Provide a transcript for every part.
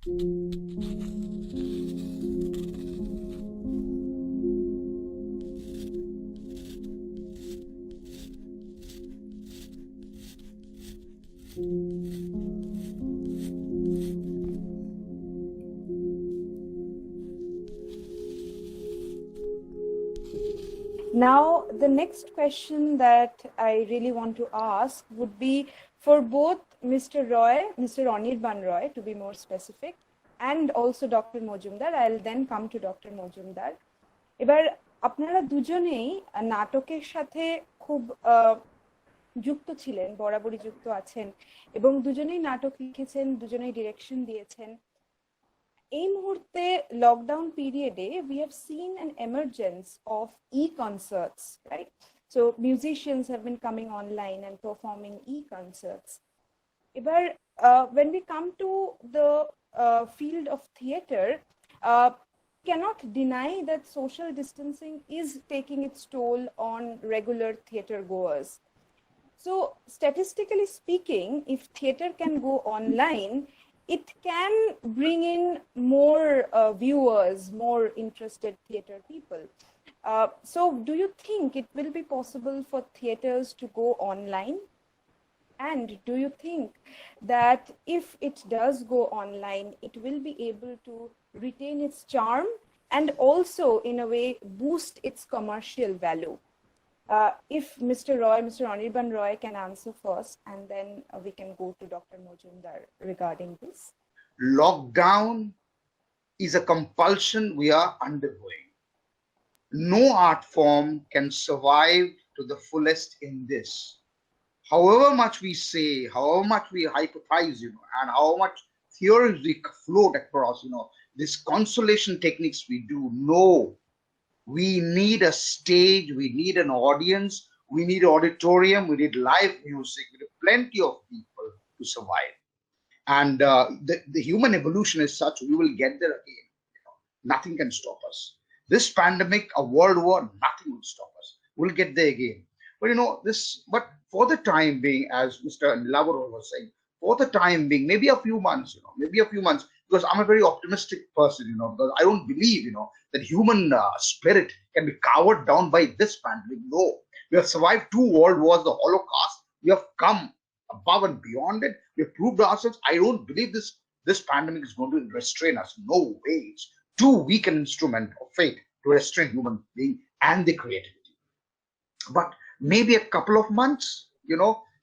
Now, the next question that I really want to ask would be for both Mr. Roy, Mr. Anirban Roy, to be more specific, and also Dr. Mazumder. I'll then come to Dr. Mazumder. এবার আপনারা দুজনেই নাটকের সাথে খুব যুক্ত ছিলেন, বরাবরই যুক্ত আছেন এবং দুজনেই নাটক লিখেছেন, দুজনেই ডিরেকশন দিয়েছেন। এই মুহূর্তে লকডাউন পিরিয়ডে we have seen an emergence of e-concerts, right? So musicians have been coming online and performing e-concerts. এবার when we come to the field of theater, cannot deny that social distancing is taking its toll on regular theater goers. So statistically speaking, if theater can go online, it can bring in more viewers, more interested theater people. So do you think it will be possible for theaters to go online? And do you think that if it does go online, it will be able to retain its charm and also in a way boost its commercial value? If Mr. Roy, Mr. Anirban Roy can answer first, and then we can go to Dr. Mazumder regarding this. Lockdown is a compulsion we are undergoing. No art form can survive to the fullest in this. However much we say, however much we hypothesize, and how much theories we float across, this consolation techniques we do, no. We need a stage, we need an audience, we need auditorium, we need live music, we need plenty of people to survive. And the human evolution is such, we will get there again. Nothing can stop us. This pandemic, a world war, nothing will stop us. We'll get there again. But but for the time being, as Mr. Nilavo Roy was saying, for the time being, maybe a few months, because I'm a very optimistic person, because I don't believe, that human spirit can be cowered down by this pandemic. No, we have survived 2 world wars, the Holocaust. We have come above and beyond it. We have proved ourselves. I don't believe this pandemic is going to restrain us. No way. It's too weak an instrument of fate to restrain human being and the creativity. But maybe a couple of months,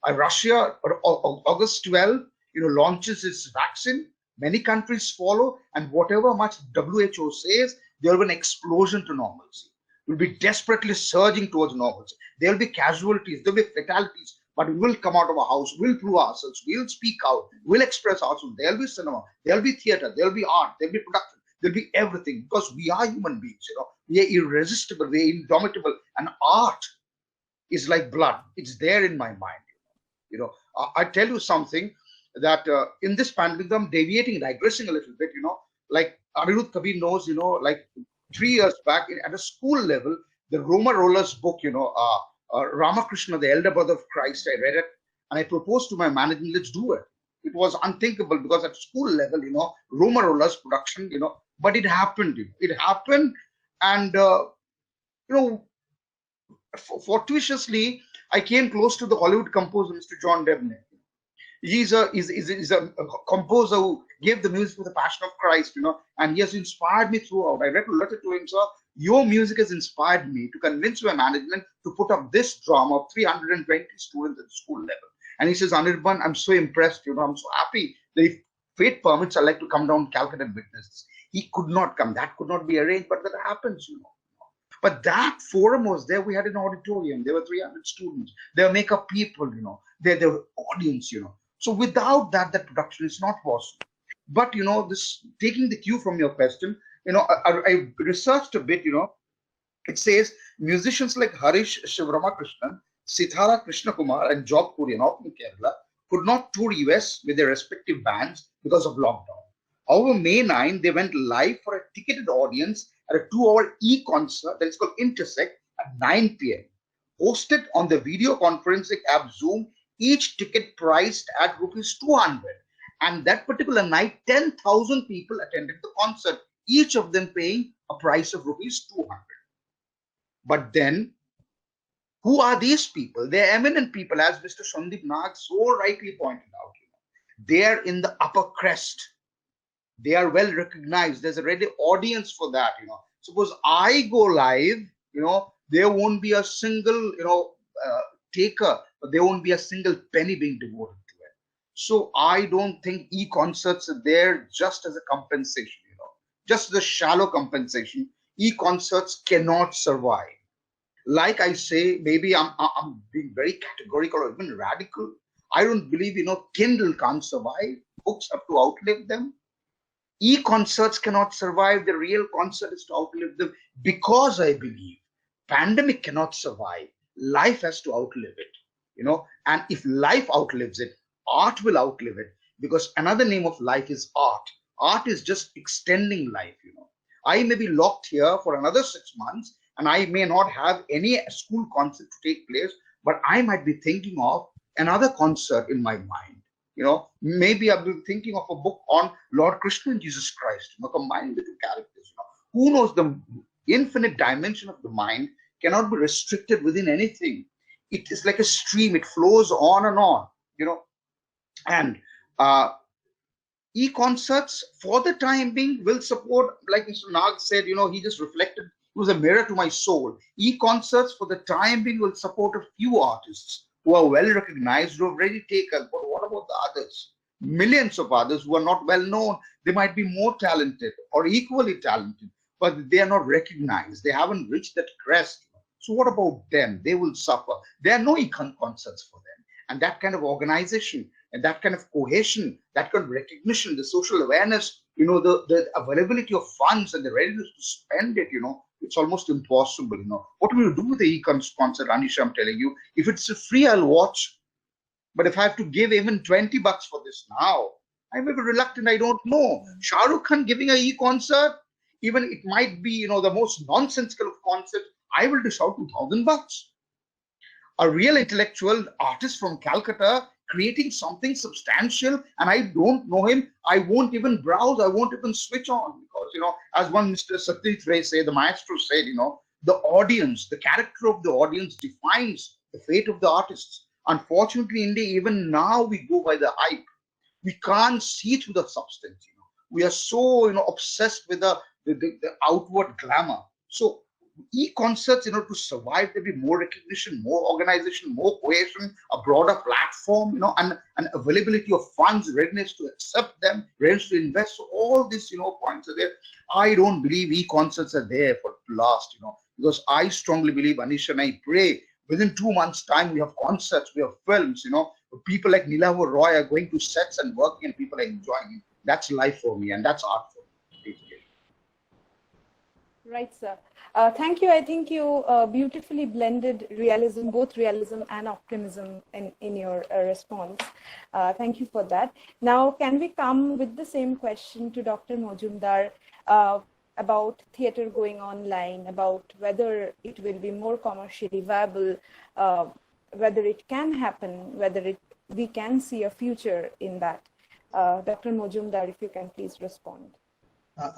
Russia, August 12, launches its vaccine. Many countries follow, and whatever much WHO says, there will be an explosion to normalcy. We'll be desperately surging towards normalcy. There will be casualties, there will be fatalities, but we will come out of our house, we'll prove ourselves, we'll speak out, we'll express ourselves. There'll be cinema, there'll be theater, there'll be art, there'll be production, there'll be everything, because we are human beings, we are irresistible, we are indomitable, and art is like blood. It's there in my mind. I tell you something, that in this pandemic, I'm deviating, digressing a little bit, like Anirudh Kabir knows, like 3 years back at a school level, the Roma Roller's book, Ramakrishna, the elder brother of Christ, I read it and I proposed to my management, let's do it. It was unthinkable because at school level, Roma Roller's production, but it happened. It happened, and fortuitously, I came close to the Hollywood composer, Mr. Joydip Mitra. He's a composer who gave the music for the Passion of Christ, and he has inspired me throughout. I read a letter to him, sir. Your music has inspired me to convince my management to put up this drama of 320 students at school level. And he says, Anirban, I'm so impressed, I'm so happy that if fate permits, I'd like to come down to Calcutta and witness this. He could not come. That could not be arranged, but that happens, But that forum was there. We had an auditorium. There were 300 students. There were makeup people, there were audience, So without that production is not possible. But, this taking the cue from your question, I researched a bit, it says musicians like Harish Shivramakrishnan, Sithara Krishna Kumar, and Job Kurian of Kerala could not tour US with their respective bands because of lockdown. However, May 9, they went live for a ticketed audience at a 2-hour e-concert that is called Intersect at 9 p.m. Hosted on the video conferencing app Zoom, each ticket priced at rupees 200. And that particular night, 10,000 people attended the concert, each of them paying a price of rupees 200. But then, who are these people? They're eminent people, as Mr. Sandip Nag so rightly pointed out. They are in the upper crest. They are well recognized. There's a ready audience for that. Suppose I go live, there won't be a single, taker, but there won't be a single penny being devoted to it. So I don't think e-concerts are there just as a compensation, just as a shallow compensation. E-concerts cannot survive. Like I say, maybe I'm being very categorical or even radical. I don't believe, Kindle can't survive. Books have to outlive them. E-concerts cannot survive. The real concert is to outlive them, because I believe pandemic cannot survive. Life has to outlive it, and if life outlives it, art will outlive it, because another name of life is art. Art is just extending life, I may be locked here for another 6 months, and I may not have any school concert to take place, but I might be thinking of another concert in my mind. Maybe I'll be thinking of a book on Lord Krishna and Jesus Christ, combining the two characters. Who knows? The infinite dimension of the mind cannot be restricted within anything. It is like a stream. It flows on and on, and e-concerts for the time being will support, like Mr. Nag said, he just reflected, it was a mirror to my soul. E-concerts for the time being will support a few artists who are well recognized, who have already taken. But what about the others? Millions of others who are not well known. They might be more talented or equally talented, but they are not recognized. They haven't reached that crest. So what about them? They will suffer. There are no concerts for them. And that kind of organization and that kind of cohesion, that kind of recognition, the social awareness, the availability of funds and the readiness to spend it, it's almost impossible. What will you do with the e-concert, Anisha? I'm telling you, if it's free, I'll watch. But if I have to give even $20 for this now, I may be reluctant. I don't know. Shah Rukh Khan giving a e-concert, even it might be, the most nonsensical of concerts, I will dish out $2,000. A real intellectual artist from Calcutta creating something substantial, and I don't know him, I won't even browse, I won't even switch on, because, as one Mr. Satyajit Ray said, the maestro said, the audience, the character of the audience defines the fate of the artists. Unfortunately, India, even now we go by the hype. We can't see through the substance. We are so, obsessed with the outward glamour. So e-concerts, to survive, there be more recognition, more organization, more cohesion, a broader platform, and availability of funds, readiness to accept them, readiness to invest. So all these, points are there. I don't believe e-concerts are there for to last, because I strongly believe, Anisha, and I pray within 2 months' time we have concerts, we have films, people like Nilavo Roy are going to sets and working, and people are enjoying it. That's life for me, and that's art for me. Right, sir. Thank you. I think you beautifully blended realism, both realism and optimism in your response. Thank you for that. Now, can we come with the same question to Dr. Mazumder about theatre going online, about whether it will be more commercially viable, whether it can happen, whether we can see a future in that. Dr. Mazumder, if you can please respond.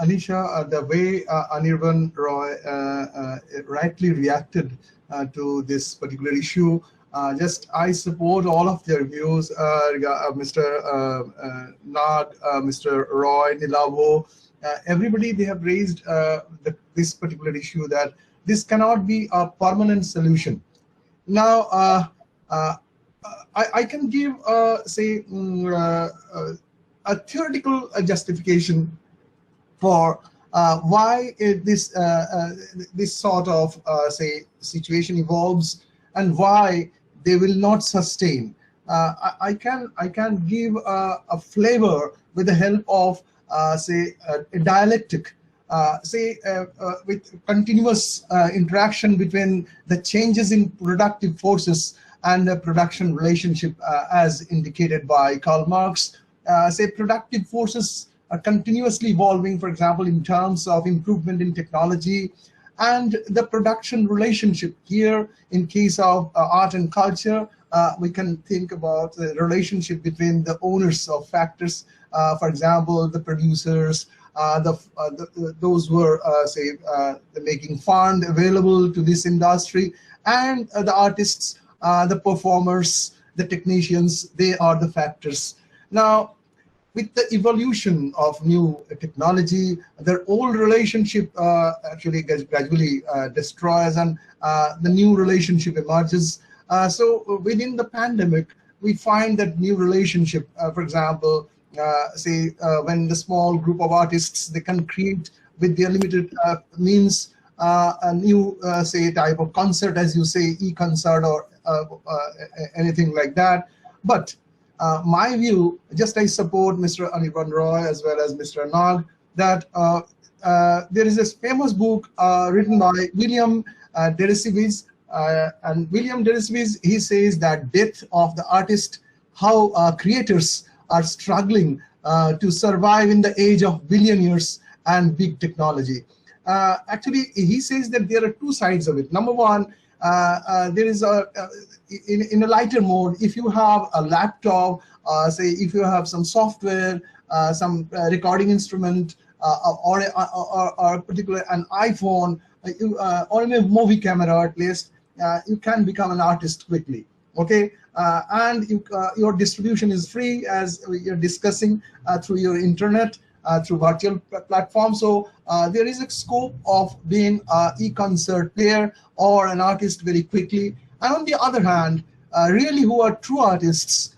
Anisha, the way Anirban Roy rightly reacted to this particular issue, I support all of their views, Mr. Nag, Mr. Roy, Nilavo, everybody, they have raised this particular issue that this cannot be a permanent solution. Now, I can give, say, a theoretical justification for why this sort of say situation evolves and why they will not sustain. I can give a flavor with the help of say a dialectic, with continuous interaction between the changes in productive forces and the production relationship, as indicated by Karl Marx. Say productive forces are continuously evolving, for example, in terms of improvement in technology, and the production relationship here in case of art and culture, we can think about the relationship between the owners of factors, for example, the producers, those who are making fund available to this industry, and the artists, the performers, the technicians. They are the factors. Now, with the evolution of new technology, their old relationship actually gradually destroys, and the new relationship emerges. So within the pandemic, we find that new relationship, for example, when the small group of artists, they can create with their limited means a new type of concert, as you say, e-concert or anything like that. But my view, just I support Mr. Anirban Roy as well as Mr. Nag, that there is this famous book written by William Debashish, and William Debashish, he says that death of the artist, how creators are struggling to survive in the age of billionaires and big technology. Actually, he says that there are two sides of it. Number one, there is in a lighter mode, if you have a laptop, say if you have some software, some recording instrument, or particular an iPhone, or a movie camera at least, you can become an artist quickly. Okay, and your distribution is free, as you're discussing, through your internet, through virtual platforms. So there is a scope of being an e-concert player or an artist very quickly. And on the other hand, really who are true artists,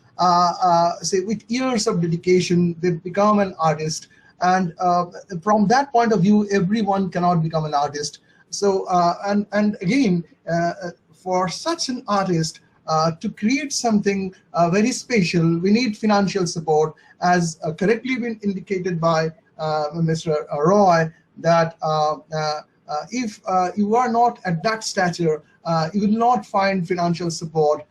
say with years of dedication, they become an artist. And from that point of view, everyone cannot become an artist. So and again, for such an artist to create something very special, we need financial support, as correctly been indicated by Mr. Roy, that if you are not at that stature, you will not find financial support.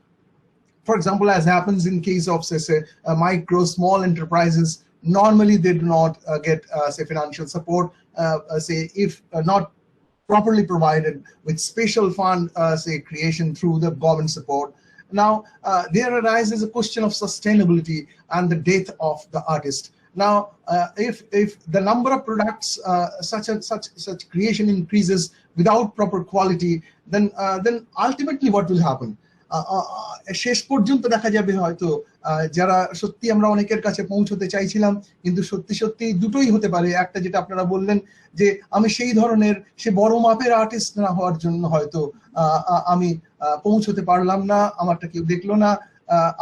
For example, as happens in case of say micro, small enterprises, normally they do not get say financial support, say if not properly provided with special fund say creation through the government support. Now there arises a question of sustainability and the death of the artist. Now if the number of products such creation increases without proper quality, then ultimately what will happen? শেষ পর্যন্ত দেখা যাবে হয়তো যারা সত্যি আমরা অনেকের কাছে পৌঁছতে চাইছিলাম, কিন্তু সত্যি সত্যি দুটোই হতে পারে। একটা যেটা আপনারা বললেন যে আমি সেই ধরনের সে বড় মাপের আর্টিস্ট না হওয়ার জন্য হয়তো আমি পৌঁছতে পারলাম না, আমারটা কেউ দেখলো না।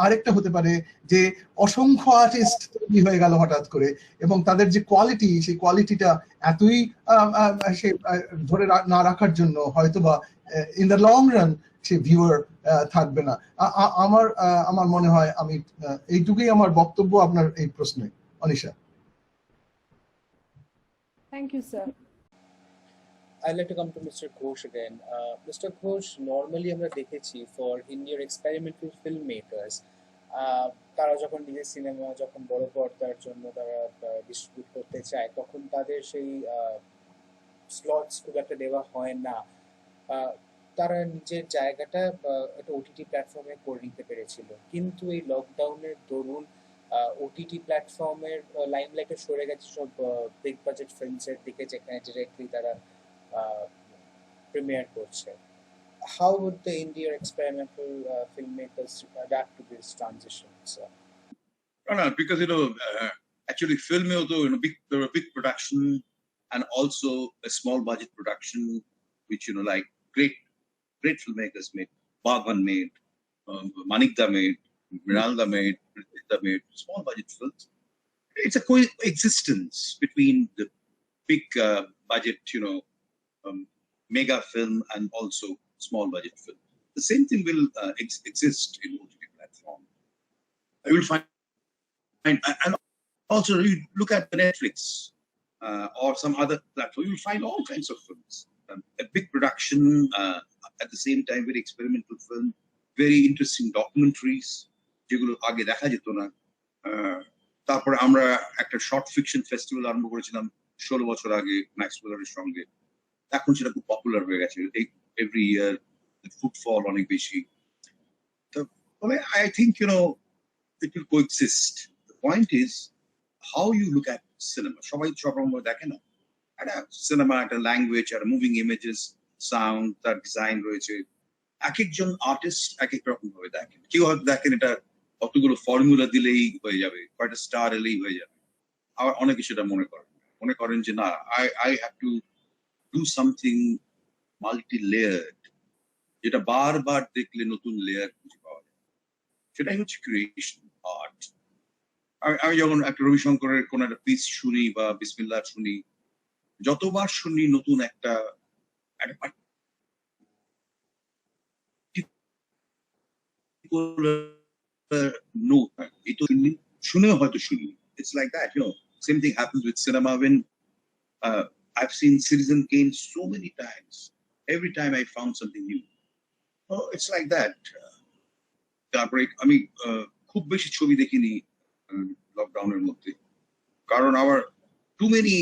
আরেকটা হতে পারে যে অসংখ্য আর্টিস্ট তৈরি হয়ে গেল হঠাৎ করে, এবং তাদের যে কোয়ালিটি, সেই কোয়ালিটিটা এতই সে ধরে না রাখার জন্য হয়তোবা in the long run say viewer থাকবে না। আমার মনে হয় আমি এইটুকুই আমার বক্তব্য আপনার এই প্রশ্নে। Anisha. Thank you, sir. I'd like to come to Mr. Ghosh again. Mr. Ghosh, normally আমরা দেখেছি for Indian experimental filmmakers, তারা যখন নিজের সিনেমা যখন বড় পর্দার জন্য তারা ডিস্ট্রিবিউট করতে চায়, তখন তাদের সেই স্লটস খুব একটা দেওয়া হয় না। তারা নিজের জায়গাটা একটা ওটিটি প্ল্যাটফর্মে করে নিতে পেরেছিল, কিন্তু এই লকডাউনের দরুন ওটিটি প্ল্যাটফর্মের লাইমলাইটে সরে গেছে সব বিগ বাজেট ফিল্মসের দিকে, যেখানে ডিরেক্টলি তারা প্রিমিয়ার করছে। How would the Indian experimental filmmakers adapt to this transition, sir? No, because actually film there are big production and also a small budget production, which like great filmmakers made. Barman made, Manikda made, Mrinalda made, Pritita made, small budget films. It's a coexistence between the big budget, mega film and also small budget film. The same thing will exist in OTT platform. I will find, and also you look at Netflix or some other platform, you'll find all kinds of films. A big production, at the same time very experimental film, very interesting documentaries যেগুলো আগে দেখা যেত না। তারপর আমরা একটা short fiction festival আরম্ভ করেছিলাম 16 বছর আগে ম্যাক্স ওয়েলারের সঙ্গে। এখন সেটা খুব পপুলার হয়ে গেছে, এভরি ইয়ার ফুটফল অনেক বেশি। Well, I think, it will coexist. The point is how you look at cinema. সবাই সব রকম দেখে না। একটা সিনেমা, একটা ল্যাঙ্গুয়েজ, একটা মুভিং ইমেজেস, সাউন্ড, তার ডিজাইন রয়েছে। এক একজন আর্টিস্ট এক এক রকম ভাবে দেখেন। কেউ হয়তো দেখেন এটা কতগুলো ফর্মুলা দিলেই হয়ে যাবে, কয়টা স্টার এলেই হয়ে যাবে। আবার অনেকে সেটা মনে করেন যে না, I have to do something multi layered, যেটা বারবার দেখলে নতুন লেয়ার খুঁজে পাওয়া যায়। সেটাই হচ্ছে ক্রিয়েশন আর্ট। আমি যখন একটা রবিশঙ্করের কোন একটা পিস শুনি বা বিসমিল্লাহ শুনি, যতবার শুনি নতুন একটা নোট এটা শুনেও হয়তো শুনি। It's like that, Same thing happens with cinema when I've seen Citizen Kane so many times. Every time I found something new. Oh, it's like that. তারপরে আমি খুব বেশি ছবি দেখিনি লকডাউনের মধ্যে, কারণ আমার টু মেনি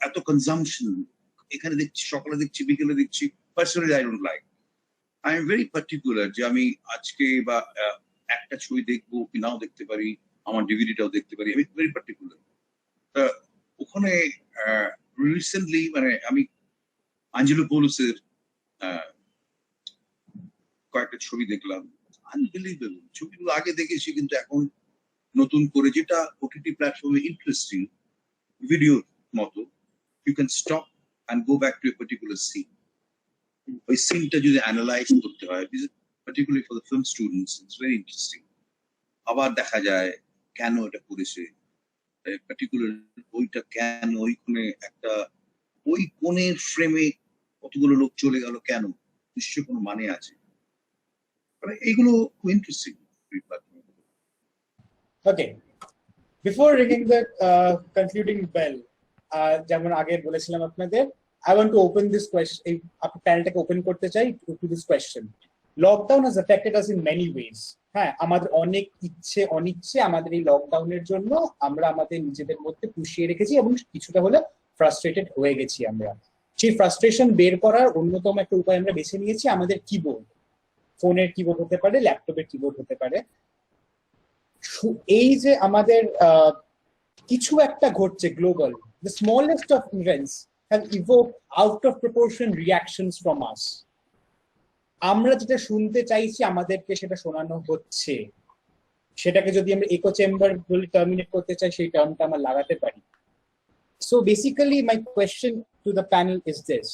এত কনজাম্পশন, এখানে দেখছি, সকালে দেখছি, বিকেলে দেখছি। Personally I don't like. I am very particular যে আমি আজকে বা একটা ছবি দেখবো কি নাও দেখতে পারি, আমার ডিভিডিটাও দেখতে পারি। আমি ভেরি পার্টিকুলার। ওখানে রিসেন্টলি আমি আঞ্জেলোপোলুসের কয়েকটা ছবি দেখলাম। আনবিলিভেবল। ছবিগুলো আগে দেখেছি, কিন্তু এখন নতুন করে, যেটা ওটিটি প্ল্যাটফর্মে ইন্টারেস্টিং ভিডিওর মতো, you can stop and go back to a particular scene. ওই সিনটা যদি অ্যানালাইজ করতে হয়, particularly for the film students, it's very interesting. আবার দেখা যায় কেন এটা করেছে, পার্টিকুলার ওইটা কেন, ওইখানে একটা ওই কোণের ফ্রেমে কতগুলো লোক চলে গেল কেন, নিশ্চয় কোনো মানে আছে। এইগুলো খুব interesting. Okay, before ringing the concluding bell, যেমন আগে বলেছিলাম আপনাদের, I want to open this question, আপনি প্যানেলটাকে ওপেন করতে চাই to this question. Lockdown has affected us in many ways. হ্যাঁ, আমাদের অনেক ইচ্ছে অনিচ্ছে আমাদের এই লকডাউনের জন্য আমরা আমাদের নিজেদের মধ্যে পুষিয়ে রেখেছি এবং কিছুটা হলে ফ্রাস্ট্রেটেড হয়ে গেছি আমরা। সেই ফ্রাস্ট্রেশন বের করার অন্যতম একটা উপায় আমরা বেছে নিয়েছি আমাদের কিবোর্ড। ফোনের কিবোর্ড হতে পারে, ল্যাপটপের কিবোর্ড হতে পারে। এই যে আমাদের কিছু একটা ঘটছে global, the smallest of events have evoked out of proportion reactions from us. আমরা যেটা শুনতে চাইছি আমাদেরকে সেটা শোনানো হচ্ছে। সেটাকে যদি আমরা ইকো চেম্বার বলে টার্মিনেট করতে চাই, সেই টার্মটা আমরা লাগাতে পারি। So basically my question to the panel is this: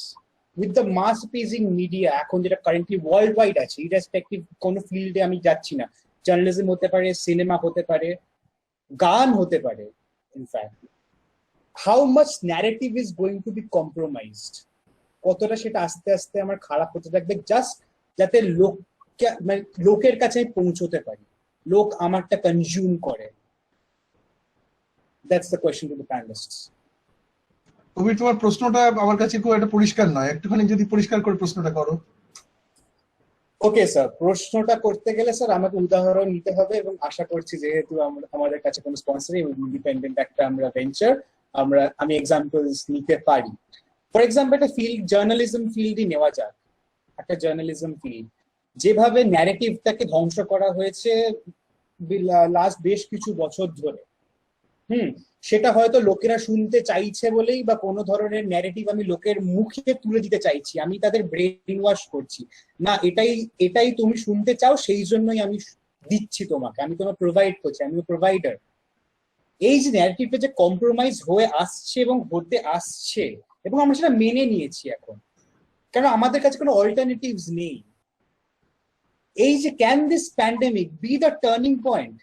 with the mass appeasing media এখন যেটা কারেন্টলি ওয়ার্ল্ড ওয়াইড আছে, ইররেসপেক্টিভ কোনো ফিল্ডে আমি যাচ্ছি না, জার্নালিজম হতে পারে, সিনেমা হতে পারে, গান হতে পারে, in fact how much narrative is going to be compromised? কতটা সেটা আস্তে আস্তে আমার খারাপ হতে থাকবে, জাস্ট যাতে লোকের কাছে পৌঁছতে পারি, লোক আমারটা কনজিউম করে। That's the question to the panelists. তুমি তোমার প্রশ্নটা আমার কাছে খুব একটা পরিষ্কার নয়, একটুখানি যদি পরিষ্কার করে প্রশ্নটা করো। ওকে স্যার, প্রশ্নটা করতে গেলে স্যার আমাকে উদাহরণ নিতে হবে, এবং আশা করছি যেহেতু আমাদের কাছে কোনো স্পন্সর এবং ইন্ডিপেন্ডেন্ট একটা আমরা ভেঞ্চার, আমি এক্সাম্পলস নিতে পারি। ফর এক্সাম্পল একটা ফিল্ড, জার্নালিজম ফিল্ডই নেওয়া যাক। একটা জার্নালিজম ফিল্ড যেভাবে ন্যারেটিভটাকে ধ্বংস করা হয়েছে লাস্ট বেশ কিছু বছর ধরে, সেটা হয়তো লোকেরা শুনতে চাইছে বলেই, বা কোনো ধরনের ন্যারেটিভ আমি লোকের মুখে তুলে দিতে চাইছি, আমি তাদের ব্রেইন ওয়াশ করছি, না এটাই তুমি শুনতে চাও সেই জন্যই আমি দিচ্ছি তোমাকে, আমি তোমার প্রোভাইড করছি, আমি প্রোভাইডার। এই যে ন্যারেটিভটা যে কম্প্রোমাইজ হয়ে আসছে এবং হতে আসছে, এবং আমরা সেটা মেনে নিয়েছি এখন, কারণ আমাদের কাছে কোনো অল্টারনেটিভস নেই। এই যে can this pandemic B the turning point?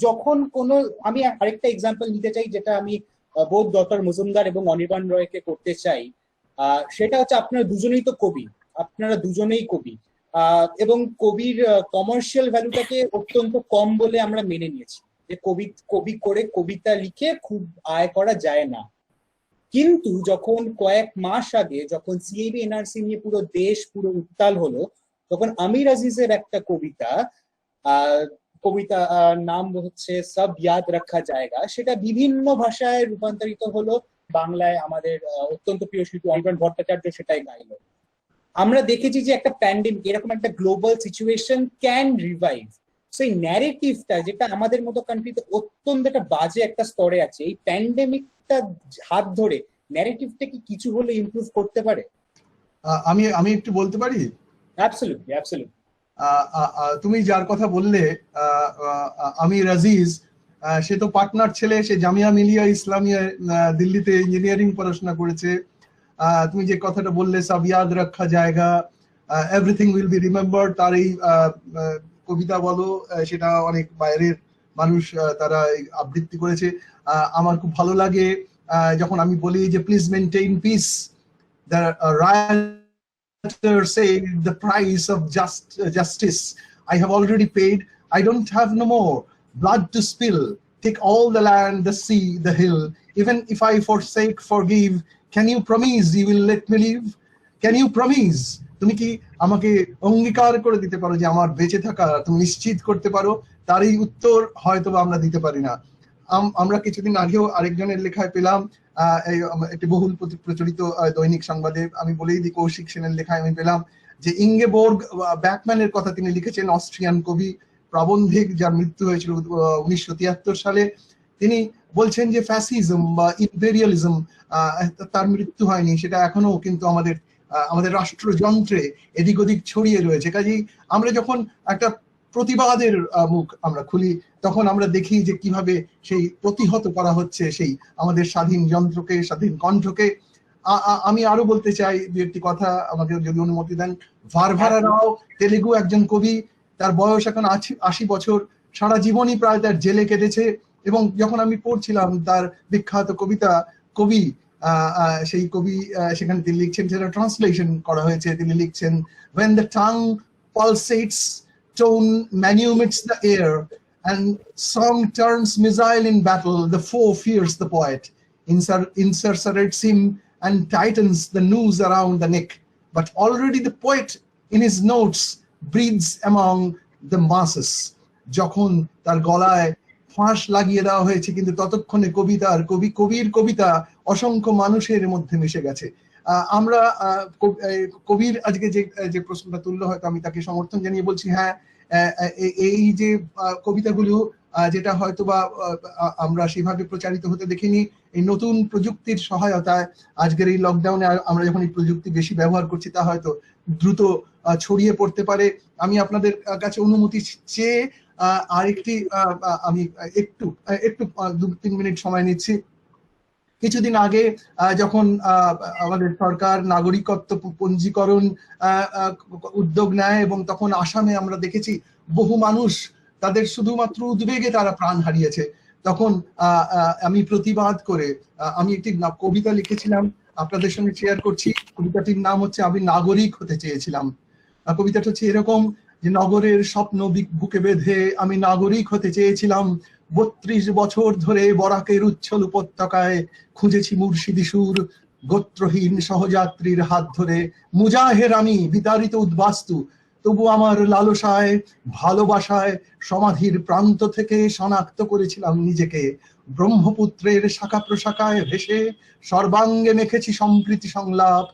যখন কোনো, আমি আরেকটা এক্সাম্পল নিতে চাই যেটা আমি বোধ ডক্টর মজুমদার এবং অনির্বাণ রয়কে করতে চাই, সেটা হচ্ছে আপনারা দুজনেই তো কবি, আপনারা দুজনেই কবি, এবং কবির কমার্শিয়াল ভ্যালুটাকে অত্যন্ত কম বলে আমরা মেনে নিয়েছি, যে কবি করে কবিতা লিখে খুব আয় করা যায় না। কিন্তু যখন কয়েক মাস আগে যখন সিএবি এনআরসি নিয়ে পুরো দেশ পুরো উত্তাল হলো, তখন আমির আজিজের একটা কবিতা নাম হচ্ছে সব ইয়াদ রাখা জায়গা, সেটা বিভিন্ন ভাষায় রূপান্তরিত হলো। বাংলায় আমাদের অত্যন্ত প্রিয় শিল্পী অনির্বাণ ভট্টাচার্য সেটাই গাইল। আমরা দেখেছি যে একটা প্যান্ডেমিক, এরকম একটা global situation can revive. So এই ন্যারেটিভটা যেটা আমাদের মতো কান্ট্রিতে অত্যন্ত একটা বাজে একটা স্তরে আছে, এই প্যান্ডেমিকটা হাত ধরে ন্যারেটিভটা কি কিছু হলে ইমপ্রুভ করতে পারে? আমি একটু বলতে পারি? Absolutely, absolutely. তুমি যার কথা বললে আমি রাজিজ, সে তো পাটনার ছেলে, সে জামিয়া মিলিয়া ইসলামিয়া দিল্লিতে ইঞ্জিনিয়ারিং পড়াশোনা করেছে। তুমি যে কথাটা বললে সব ইয়াদ রাখা জায়গা, এভরিথিং উইল বি রিমেম্বার্ড, তার এই কবিতা বলো, সেটা অনেক বাইরের মানুষ তারা আবৃত্তি করেছে। আমার খুব ভালো লাগে যখন আমি বলি যে please maintain piece, the say the price of justice I have already paid, I don't have no more blood to spill, take all the land, the sea, the hill, even if I forsake, forgive, can you promise you will let me live? Can you promise, তুমি কি আমাকে অঙ্গীকার করে দিতে পারো যে আমার বেঁচে থাকা তুমি নিশ্চিত করতে পারো? তার এই উত্তর হয়তো আমরা দিতে পারি না। আমরা কিছুদিন আগেও আরেকজনের লেখায় পেলাম, একটি বহুল প্রচলিত দৈনিক সংবাদে, আমি বলেই দিই কৌশিক সেনের লেখায় আমি পেলাম যে ইঙ্গেবোর্গ ব্যাকম্যানের কথা তিনি লিখেছেন, অস্ট্রিয়ান কবি প্রাবন্ধিক, যার মৃত্যু হয়েছিল 1973 সালে। তিনি বলছেন যে ফ্যাসিজম বা ইম্পেরিয়ালিজম, তার মৃত্যু হয়নি, সেটা এখনো কিন্তু আমাদের রাষ্ট্রযন্ত্রে এদিক ওদিক ছড়িয়ে রয়েছে। কাজেই আমরা যখন একটা প্রতিবাদের মুখ আমরা খুলি, তখন আমরা দেখি যে কিভাবে সেই প্রতিহত করা হচ্ছে সেই আমাদের স্বাধীন যন্ত্রকে, স্বাধীন কণ্ঠকে। আমি আরো বলতে চাই দু একটি কথা, আমাকে যদি অনুমতি দেন। ভারভারা রাও তেলেগু একজন কবি, তার বয়স এখন 80 বছর, সারা জীবনই প্রায় তার জেলে কেটেছে। এবং যখন আমি পড়ছিলাম তার বিখ্যাত কবিতা কবি, সেই কবি সেখানে তিনি লিখছেন, সেটা ট্রান্সলেশন করা হয়েছে, তিনি লিখছেন, when the tongue pulsates, tone manumits the air, and song turns missile in battle, the foe fears the poet, incarcerates him and tightens the noose around the neck, but already the poet in his notes breathes among the masses. যখন তার গলায় ফাঁস লাগিয়ে দেওয়া হয়েছে, কিন্তু ততক্ষণে কবির কবিতা অসংখ্য মানুষের মধ্যে মিশে গেছে। আমরা কবির আজকে যে প্রশ্নটা তুললো, হয়তো আমি তাকে সমর্থন জানিয়ে বলছি, হ্যাঁ, এই যে কবিতাগুলো যেটা হয়তো বা আমরা সেভাবে প্রচারিত হতে দেখিনি, এই নতুন প্রযুক্তির সহায়তায় আজকের এই লকডাউনে আমরা যখন এই প্রযুক্তি বেশি ব্যবহার করছি, তা হয়তো দ্রুত ছড়িয়ে পড়তে পারে। আমি আপনাদের কাছে অনুমতি চেয়ে আরেকটি, আমি একটু 2-3 মিনিট সময় নিচ্ছি। কিছুদিন আগে যখন আমাদের সরকার নাগরিকত্ব পঞ্জীকরণ উদ্যোগ নেয়, এবং তখন আসামে আমরা দেখেছি বহু মানুষ তাদের শুধুমাত্র উদ্বেগে তারা প্রাণ হারিয়েছে, তখন আমি প্রতিবাদ করে আমি একটি কবিতা লিখেছিলাম, আপনাদের সঙ্গে শেয়ার করছি। কবিতাটির নাম হচ্ছে আমি নাগরিক হতে চেয়েছিলাম। কবিতাটা হচ্ছে এরকম যে নগরের স্বপ্ন বুকে বেঁধে আমি নাগরিক হতে চেয়েছিলাম, 32 বছর ধরে বরাকের উচ্ছল উপত্যকায় খুঁজেছি মুর্শিদি সুর, গোত্রহীন সহযাত্রীর হাত ধরে মুজাহের আমি বিতাড়িত উদ্বাস্তু, তবু আমার লালসায় ভালোবাসায় সমাধির প্রান্ত থেকে শনাক্ত করেছিলাম নিজেকে, ব্রহ্মপুত্রের শাখা প্রশাখায় ভেসে সর্বাঙ্গে মেখেছি সম্প্রীতি সংলাপ,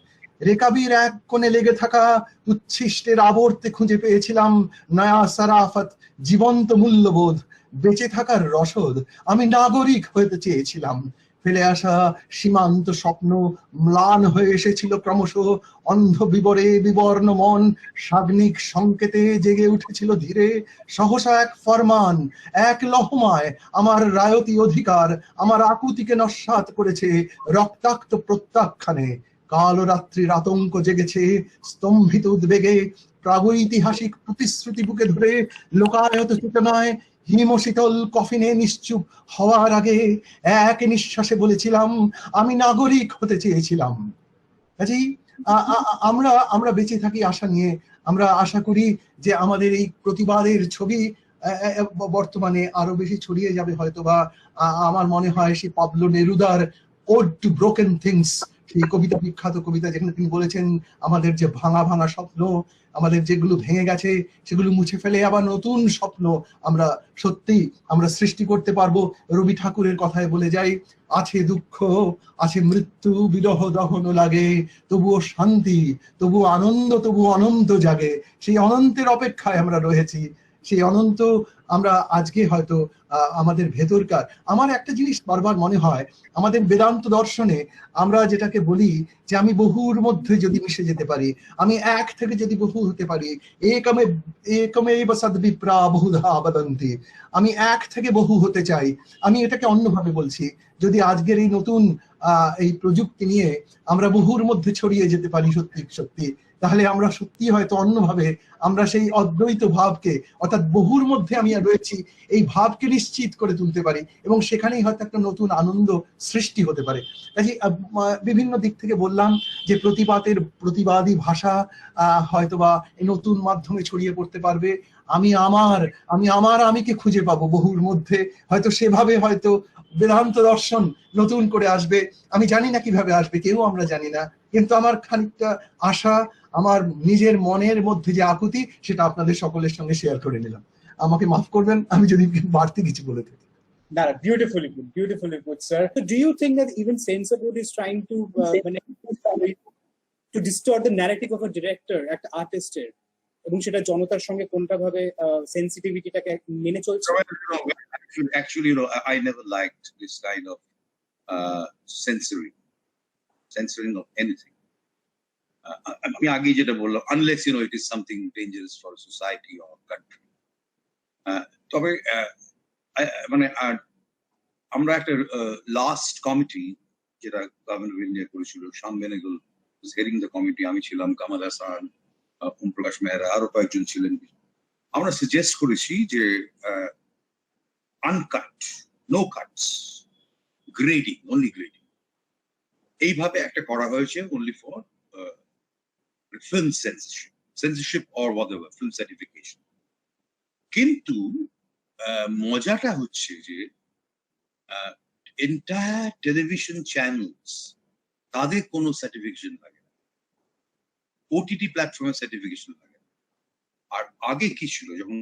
রেকাবির এক কোণে লেগে থাকা উচ্ছিষ্টের আবর্তে খুঁজে পেয়েছিলাম নয়া সারাফত, জীবন্ত মূল্যবোধ, বেঁচে থাকার রসদ। আমি নাগরিক হতে চেয়েছিলাম। ফেলে আসা সীমান্ত স্বপ্ন ম্লান হয়ে এসেছিল ক্রমশ, অন্ধ বিবরে বিবর্ণ মন সাগ্নিক সংকেতে জেগে উঠেছিল ধীরে, সহসা এক ফরমান, এক লহমায় আমার রায়তি অধিকার, আমার আকুতিকে নস্যাৎ করেছে রক্তাক্ত প্রত্যাখ্যানে। কাল রাত্রির আতঙ্ক জেগেছে স্তম্ভিত উদ্বেগে, প্রাগৈতিহাসিক প্রতিশ্রুতি বুকে ধরে লোকায়ত চেতনায় হিমশীতল কফিনে নিশ্চুপ হওয়ার আগে এক নিঃশ্বাসে বলেছিলাম আমি নাগরিক হতে চেয়েছিলাম। কাজেই আমরা বেঁচে থাকি আশা নিয়ে। আমরা আশা করি যে আমাদের এই প্রতিবাদের ছবি বর্তমানে আরো বেশি ছড়িয়ে যাবে হয়তো, বা আমার মনে হয় সেই পাবলো নেরুদার ওড টু ব্রোকেন থিংস সেই কবিতা, বিখ্যাত কবিতা যেখানে তিনি বলেছেন আমাদের যে ভাঙা ভাঙা স্বপ্ন, আমাদের যেগুলো ভেঙে গেছে সেগুলো মুছে ফেলে আবার নতুন স্বপ্ন আমরা সত্যি আমরা সৃষ্টি করতে পারবো। রবি ঠাকুরের কথায় বলে যাই, আছে দুঃখ, আছে মৃত্যু, বিরহ দহন লাগে, তবুও শান্তি, তবুও আনন্দ, তবুও অনন্ত জাগে। সেই অনন্তের অপেক্ষায় আমরা রয়েছি। সেই অনন্ত আমরা আজকে হয়তো আমাদের ভেতরকার, আমার একটা জিনিস বারবার মনে হয় আমাদের বেদান্ত দর্শনে আমরা যেটাকে বলি যে আমি বহুর মধ্যে যদি মিশে যেতে পারি, আমি এক থেকে যদি বহু হতে পারি, একমেব সদ্বিপ্রা বহুধা বদন্তি, আমি এক থেকে বহু হতে চাই। আমি এটাকে অন্যভাবে বলছি, যদি আজকের এই নতুন এই প্রযুক্তি নিয়ে আমরা বহুর মধ্যে ছড়িয়ে যেতে পারি সত্যি সত্যি, তাহলে আমরা সত্যি হয়তো অন্যভাবে আমরা সেই অদ্বৈত ভাবকে, অর্থাৎ বহুর মধ্যে আমি রয়েছি এই ভাবকে নিশ্চিত করে তুলতে পারি, এবং সেখানেই হয়তো একটা নতুন আনন্দ সৃষ্টি হতে পারে। কাজে বিভিন্ন দিক থেকে বললাম যে প্রতিবাদী ভাষা হয়তোবা এই নতুন মাধ্যমে ছড়িয়ে পড়তে পারবে। আমিকে খুঁজে পাবো বহুর মধ্যে, হয়তো সেভাবে হয়তো বেদান্ত দর্শন নতুন করে আসবে। আমি জানি না কিভাবে আসবে, কেউ আমরা জানি না, কিন্তু আমার খানিকটা আশা, আমার নিজের মনের মধ্যে যে আকুতি, সেটা আপনাদের সকলের সঙ্গে শেয়ার করে নিলাম। আমাকে মাফ করবেন আমি যদি বাড়তি কিছু বলে থাকি। Beautifully good, sir. So do you think that even Censor Board is trying to distort the narrative of a director, একটা আর্টিস্টের, এবং সেটা জনতার সঙ্গে কোনটা ভাবে সেন্সিটিভিটিটাকে মেনে চলছে? Actually, I never liked this kind of censoring of anything. আমি আগে যেটা বললাম, unless it is something dangerous for society or country. তবে মানে আমরা একটা লাস্ট কমিটি যেটা গভর্নমেন্ট অফ ইন্ডিয়া করেছিল, শাম Benegal was heading the committee, আমি ছিলাম, কামাল হাসান, ওম প্রকাশ মেহরা, আরো কয়েকজন ছিলেন। আমরা সাজেস্ট করেছি যে uncut, no cuts, grading, only grading, এইভাবে একটা করা হয়েছে only for film censorship or whatever, film certification. কিন্তু মজাটা হচ্ছে যে এন্টায়ার টেলিভিশন চ্যানেলস, তাদের কোনো সার্টিফিকেশন লাগে না, ওটিটি প্ল্যাটফর্মের সার্টিফিকেশন লাগে না। আর আগে কি ছিল, যখন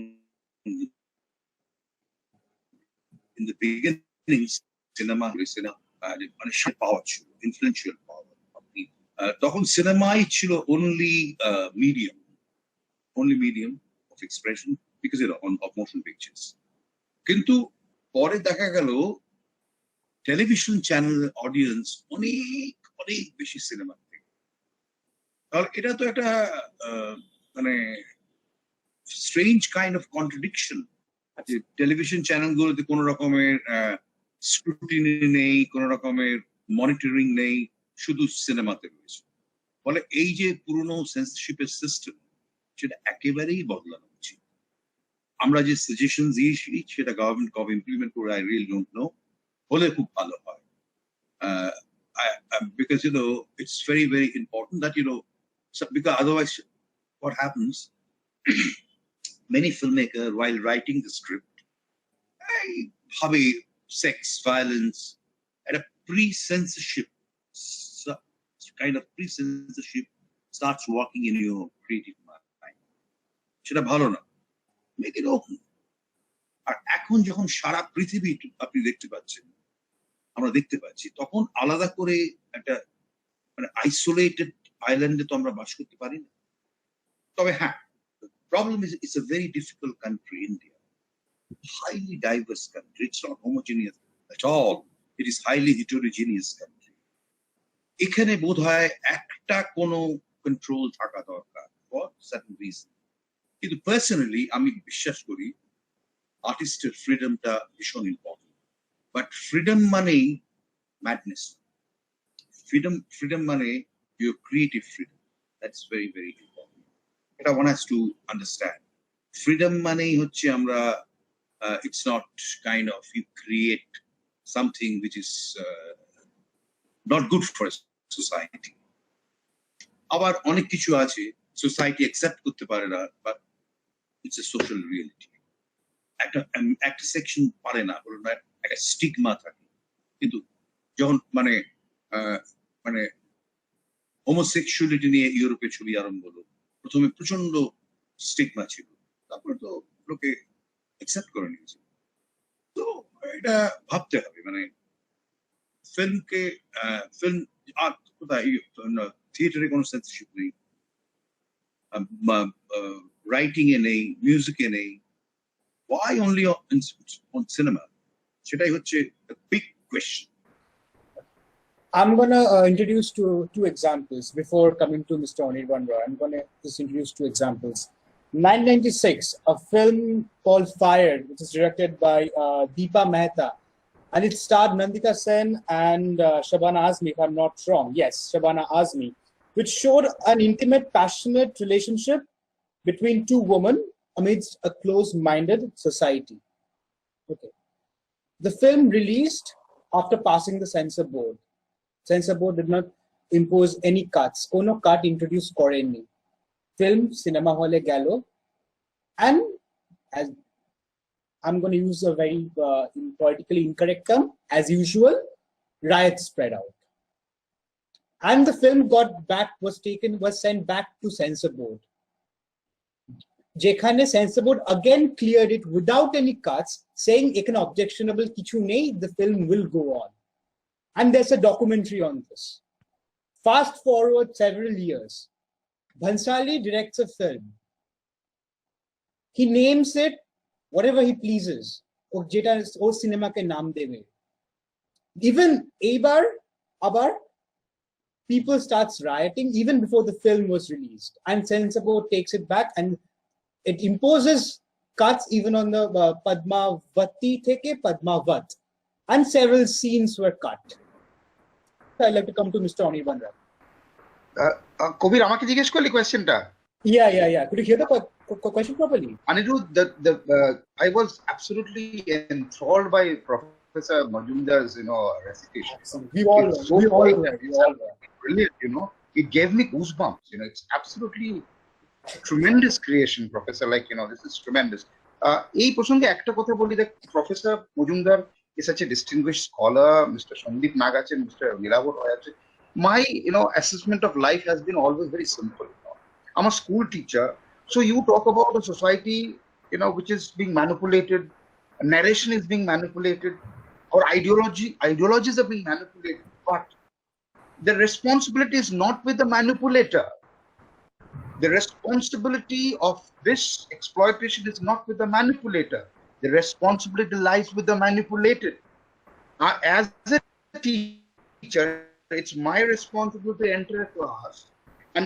in the beginning সিনেমা মানে পাওয়ার ছিল, ইনফ্লুয়েন্সিয়াল পাওয়ার, তখন সিনেমাই ছিল only medium of expression because of motion pictures. কিন্তু পরে দেখা গেল টেলিভিশন চ্যানেলের অডিয়েন্স অনেক অনেক বেশি সিনেমা থেকে। তাহলে এটা তো একটা মানে স্ট্রেঞ্জ কাইন্ড অফ কন্ট্রাডিকশন, যে টেলিভিশন চ্যানেলগুলোতে কোনো রকমের স্ক্রুটিনি নেই, কোনো রকমের মনিটরিং নেই, শুধু সিনেমাতে রয়েছে। ফলে এই যে পুরনো সেন্সরশিপের সিস্টেম, সেটা একেবারেই বদলানো উচিত। আমরা যে সাজেশন দিয়েছি সেটা গভর্নমেন্ট কবে ইমপ্লিমেন্ট করে আই রিয়েলি ডোন্ট নো, হলে খুব ভালো হয়। Because it's very very important that because otherwise what happens, many filmmakers while writing the script, hobby, sex, violence, at a pre-censorship kind of pre-censorship starts working in your creative mind. সেটা ভালো না, make it open. আর এখন যখন সারা পৃথিবী আপনি দেখতে পাচ্ছেন, আমরা দেখতে পাচ্ছি, তখন আলাদা করে একটা মানে আইসোলেটেড আইল্যান্ডে তো আমরা বাস করতে পারি না। তবে হ্যাঁ, problem is it's a very difficult country, India, highly diverse country. It's not homogeneous at all. It is highly heterogeneous country. এখানে বোধহয় একটা কোনো কন্ট্রোল থাকা দরকার for certain reason. কিন্তু পার্সোনালি আমি বিশ্বাস করি আর্টিস্টের ফ্রিডমটা ভীষণ ইম্পর্টেন্ট, বাট ফ্রিডম মানেই ম্যাডনেস। ফ্রিডম মানে your creative freedom. That's very very important. এটা one has to understand. Freedom মানেই হচ্ছে আমরা it's not kind of you create something which is not good for society. আবার অনেক কিছু আছে সোসাইটি অ্যাকসেপ্ট করতে পারে না, but it's a social reality. একটা সেকশন পারে না, বলুন না, একটা স্টিগমা থাকে। কিন্তু যখন মানে হোমোসেক্সুয়ালিটি নিয়ে ইউরোপের ছবি আরম্ভ হলো, প্রথমে প্রচন্ড স্টিগমা ছিল, তারপরে তো লোকে অ্যাকসেপ্ট করে নিয়েছে। তো এটা ভাবতে হবে, মানে ফিল্মকে ফিল্ম আর কোথায় থিয়েটারে কোনো সেন্সরশিপ নেই, রাইটিং এ নেই, মিউজিকে নেই, why only on cinema? সেটাই হচ্ছে a big question. I'm gonna introduce two examples before coming to Mr. Anirban Roy. I'm gonna just introduce two examples. 1996, a film called Fired, which is directed by Deepa Mehta, and it starred Nandita Sen and Shabana Azmi, if I'm not wrong. Yes, Shabana Azmi, which showed an intimate, passionate relationship between two women amidst a close-minded society. Okay. The film released after passing the Censor Board. Censor Board did not impose any cuts. Kono cut introduced korenni. Film cinema hall galo, and as I'm going to use a very politically incorrect term, as usual, riots spread out. And the film was sent back to Censor Board. Jekhane Censor Board again cleared it without any cuts, saying ekan objectionable kichu nei, the film will go on. And there's a documentary on this. Fast forward several years, Bhansali directs a film. He names it whatever he pleases. O cinema ke naam deve. Even abar people starts rioting even before the film was released, and Censor Board takes it back and it imposes cuts even on the Padmavati theke Padmavat, and several scenes were cut. I'd like to come to Mr. Anirban Roy. কবির আমাকে জিজ্ঞেস করলি কোয়েশ্চেনটা? Yeah. Could you hear the question properly? Anirudh, I was absolutely enthralled by Professor Mazumder's, recitation. We all were. Brilliant, it gave me goosebumps. It's absolutely tremendous creation, Professor. This is tremendous. এই প্রসঙ্গে একটা কথা বলি, that Professor Mazumder is such a distinguished scholar. Mr. Joydip Mitra, Mr. Nilavo Roy. My, assessment of life has been always very simple. I'm a school teacher, so you talk about a society, which is being manipulated, a narration is being manipulated, or ideologies are being manipulated. But the responsibility is not with the manipulator. The responsibility of this exploitation is not with the manipulator. The responsibility lies with the manipulated. As a teacher, it's my responsibility to enter a class and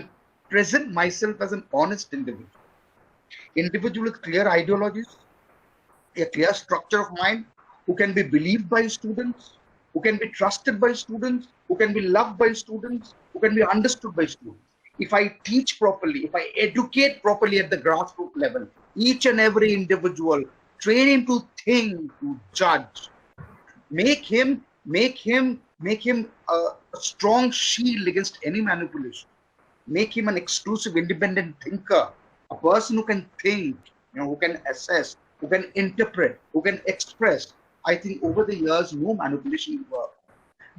present myself as an honest individual with clear ideologies, a clear structure of mind, who can be believed by students, who can be trusted by students, who can be loved by students, who can be understood by students. If I teach properly, if I educate properly at the grassroots level, each and every individual, train him to think, to judge, make him a strong shield against any manipulation, make him an exclusive independent thinker, a person who can think, who can assess, who can interpret, who can express. I think over the years, no manipulation will work,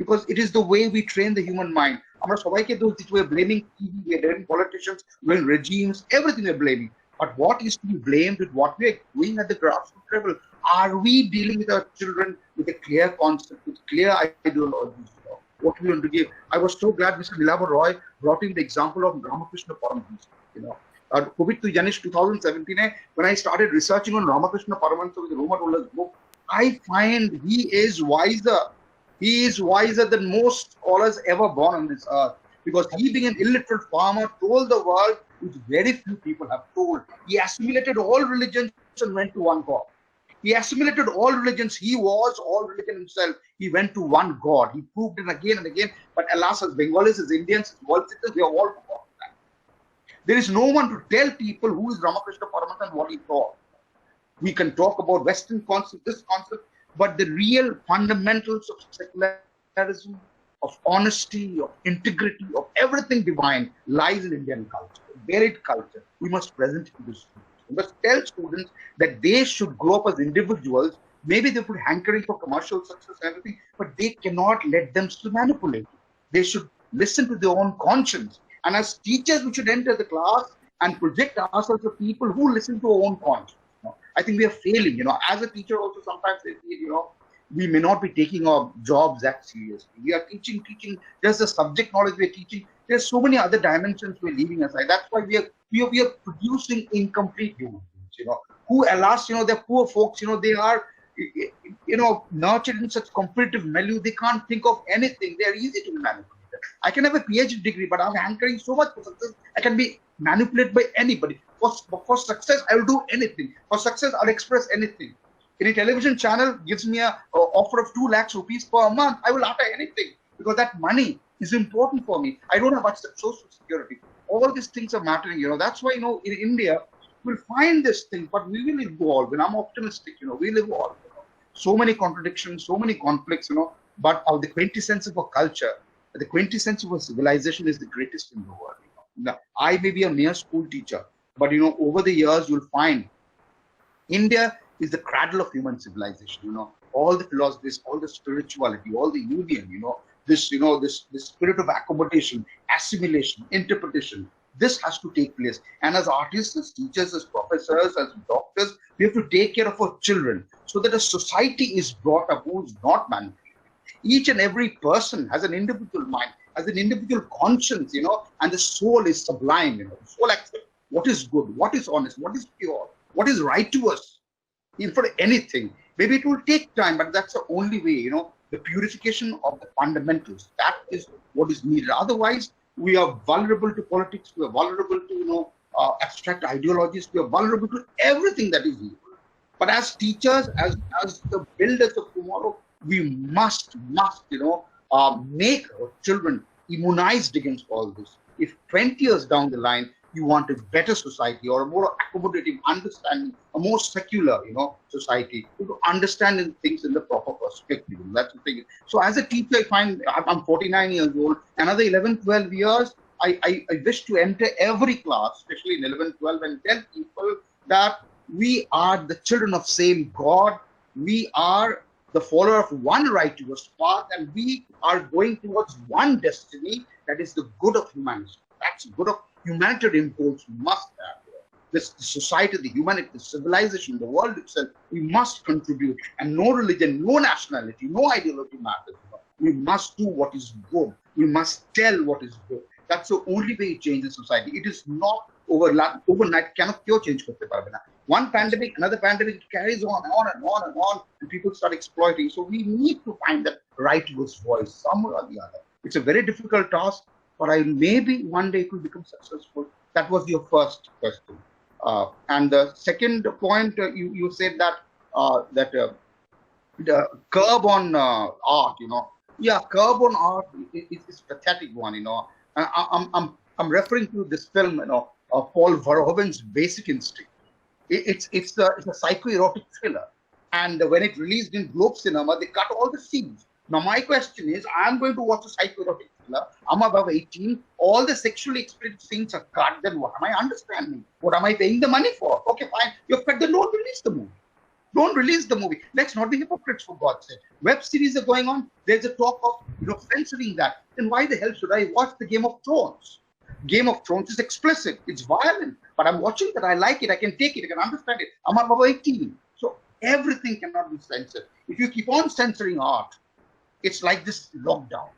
because it is the way we train the human mind. We're blaming TV, we're blaming politicians, we're regimes, everything we're blaming. But what is to be blamed with what we're doing at the grassroots level? Are we dealing with our children with a clear concept, with clear ideologies? What we want to give? I was so glad Mr. Nilavo Roy brought in the example of Ramakrishna Paramahansa. COVID to Janish 2017, when I started researching on Ramakrishna Paramahansa with Roma Roller's book, I find he is wiser. He is wiser than most scholars ever born on this earth, because he, being an illiterate farmer, told the world which very few people have told. He assimilated all religions and went to one God. He assimilated all religions. He was all religion himself. He went to one God. He proved it again and again. But alas, as Bengalis, as Indians, as world citizens, we have all forgotten that. There is no one to tell people who is Ramakrishna Paramahansa and what he taught. We can talk about Western concept, this concept, but the real fundamentals of secularism, of honesty, of integrity, of everything divine lies in Indian culture, buried culture. We must present it to the students. We must tell students that they should grow up as individuals. Maybe they put hankering for commercial success and everything, but they cannot let them still manipulate. They should listen to their own conscience. And as teachers, we should enter the class and project ourselves as people who listen to our own conscience. I think we are failing, as a teacher also sometimes, we may not be taking our jobs that seriously. We are teaching, just the subject knowledge we are teaching. There's so many other dimensions we're leaving aside. That's why we are producing incomplete human beings, who, alas, they're poor folks, they are, nurtured in such competitive milieu, they can't think of anything. They're easy to be manipulated. I can have a PhD degree, but I'm hankering so much for success, I can be manipulated by anybody. For success, I will do anything. For success, I'll express anything. Any television channel gives me a offer of 2 lakhs rupees per month, I will utter anything, because that money is important for me. I don't have much social security. All these things are mattering, That's why, in India, we'll find this thing, but we will evolve. And I'm optimistic, we'll evolve. So many contradictions, so many conflicts, but the quintessence of a culture, the quintessence of a civilization is the greatest in the world. Now, I may be a mere school teacher, but, over the years, you'll find India is the cradle of human civilization, all the philosophies, all the spirituality, all the union, this spirit of accommodation, assimilation, interpretation, this has to take place. And as artists, as teachers, as professors, as doctors, we have to take care of our children so that a society is brought up who is not manipulated. Each and every person has an individual mind, has an individual conscience, and the soul is sublime, The soul accepts what is good, what is honest, what is pure, what is right to us. For anything, maybe it will take time, but that's the only way, the purification of the fundamentals. That is what is needed. Otherwise, we are vulnerable to politics. We are vulnerable to, abstract ideologies. We are vulnerable to everything that is evil. But as teachers, as the builders of tomorrow, we must, make our children immunized against all this. If 20 years down the line, you want a better society or a more accommodative understanding, a more secular, society, to understand things in the proper perspective. That's the thing. So as a teacher, I find I'm 49 years old, another 11, 12 years, I wish to enter every class, especially in 11, 12, and tell people that we are the children of same God. We are the follower of one righteous path, and we are going towards one destiny, that is the good of humanity. That's good of humanitarian impulse we must have. This society, the humanity, the civilization, the world itself, we must contribute. And no religion, no nationality, no ideology matters. We must do what is good. We must tell what is good. That's the only way it changes society. It is not overnight. Cannot cure change. One pandemic, another pandemic, it carries on and on and on and on, and people start exploiting. So we need to find that righteous voice somewhere or the other. It's a very difficult task, but maybe one day it will become successful. That was your first question. And the second point, you said that the curb on art, yeah, curb on art is pathetic one, I'm referring to this film, Paul Verhoeven's Basic Instinct. It's a psychoerotic thriller, and when it released in Globe Cinema, they cut all the scenes. Now my question is, I'm going to watch a psychoerotic thriller. I'm above 18. All the sexually explicit scenes are cut. Then what am I understanding? What am I paying the money for? Okay, fine. You've cut. Then don't release the movie. Don't release the movie. Let's not be hypocrites, for God's sake. Web series are going on. There's a talk of censoring that. Then why the hell should I watch the Game of Thrones? Game of Thrones is explicit. It's violent. But I'm watching that. I like it. I can take it. I can understand it. I'm above 18. So everything cannot be censored. If you keep on censoring art, it's like this lockdown.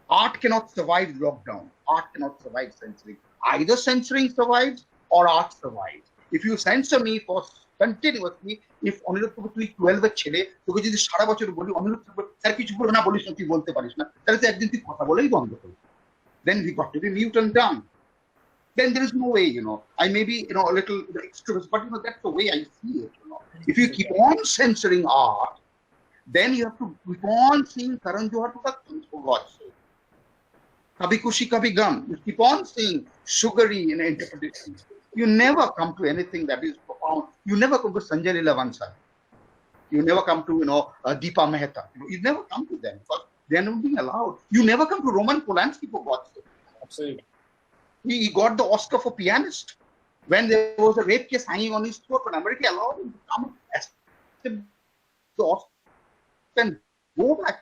Art cannot survive lockdown. Art cannot survive censoring. Either censoring survives or art survives. If you censor me for continuously, if Anirban তুই 12 এর ছেলে তোকে যদি সারা বছর বলি Anirban sir কিছু বল না বলিস না তুই বলতে পারিস না তাহলে তো একদিন তুই কথা বলেই বন্ধ করবি, then we got to be mute and dumb. Then there is no way, I may be a little extrovert, but that's the way I see it. If you keep on censoring art, then you have to keep on seeing Karan Johar productions, for God's sake. Kabhi Khushi Kabhi Gum. You keep on seeing sugary interpretations. You never come to anything that is profound. You never come to Sanjay Leela Bansal. You never come to Deepa Mehta. You never come to them because they are not being allowed. You never come to Roman Polanski, for God's sake. Absolutely. He got the Oscar for Pianist when there was a rape case hanging on his throat, but America allowed him to come accept the Oscar and go back.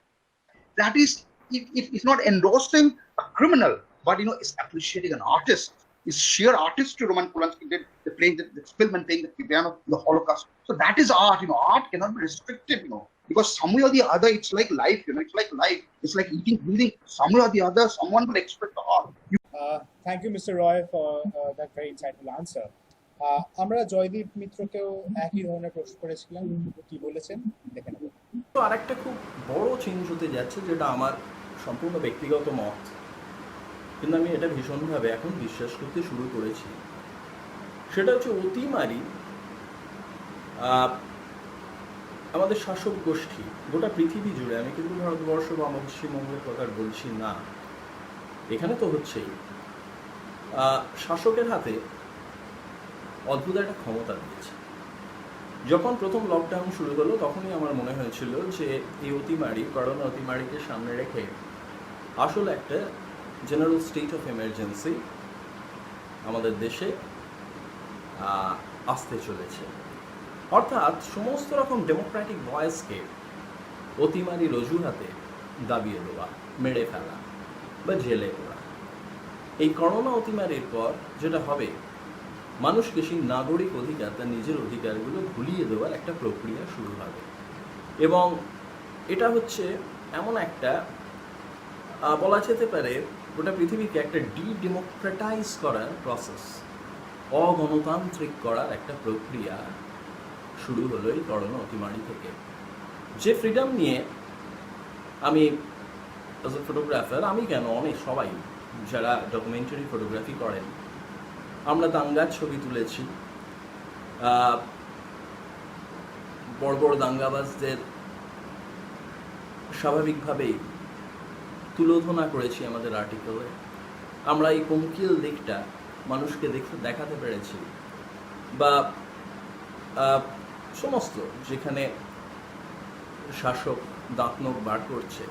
That is, it's not endorsing a criminal, but is appreciating an artist. Is sheer artistry. Roman Polanski did the playing the film and playing the piano in the Holocaust. So that is art. Art cannot be restricted. Because some way or the other, it's like life. It's like life. It's like eating, breathing. Some way or the other, someone will expect the art. Thank you, Mr. Roy, for that very insightful answer. আমরা জয়দীপ মিত্রকেও একই ধরনের প্রশ্ন করেছিলাম, কি বলেছেন দেখে নেব। তো আরেকটা খুব বড় চেঞ্জ হতে যাচ্ছে, যেটা আমার সম্পূর্ণ ব্যক্তিগত মত, কিন্তু আমি এটা ভীষণভাবে এখন বিশ্বাস করতে শুরু করেছি। সেটা হচ্ছে অতিমারি আমাদের শাসক গোষ্ঠী গোটা পৃথিবী জুড়ে, আমি কিন্তু ভারতবর্ষ বা পশ্চিমবঙ্গের কথা বলছি না, এখানে তো হচ্ছেই, শাসকের হাতে অদ্ভুত একটা ক্ষমতা দিয়েছে। যখন প্রথম লকডাউন শুরু হলো তখনই আমার মনে হয়েছিল যে এই অতিমারি, করোনা অতিমারিকে সামনে রেখে আসলে একটা জেনারেল স্টেট অফ এমার্জেন্সি আমাদের দেশে আসতে চলেছে। অর্থাৎ সমস্ত রকম ডেমোক্রেটিক ভয়েসকে অতিমারির অজুহাতে দাবিয়ে দেওয়া, মেরে ফেলা বা জেলে দেওয়া। এই করোনা অতিমারির পর যেটা হবে, মানুষকে সেই নাগরিক অধিকার, তার নিজের অধিকারগুলো ভুলিয়ে দেওয়ার একটা প্রক্রিয়া শুরু হবে। এবং এটা হচ্ছে এমন একটা বলা যেতে পারে গোটা পৃথিবীকে একটা ডেমোক্রেটাইজ করার প্রসেস, অগণতান্ত্রিক করার একটা প্রক্রিয়া শুরু হলো এই করোনা অতিমারি থেকে। যে ফ্রিডম নিয়ে আমি অ্যাজ এ ফটোগ্রাফার, আমি কেন অনেক সবাই যারা ডকুমেন্টারি ফটোগ্রাফি করেন, আমরা দাঙ্গার ছবি তুলেছি, বড় বড় দাঙ্গাবাজদের স্বাভাবিকভাবেই তুলোধনা করেছি আমাদের আর্টিকেলে। আমরা এই পঙ্কিল দিকটা মানুষকে দেখাতে পেরেছি, বা সমস্ত যেখানে শাসক দাঁতনখ বার করছে,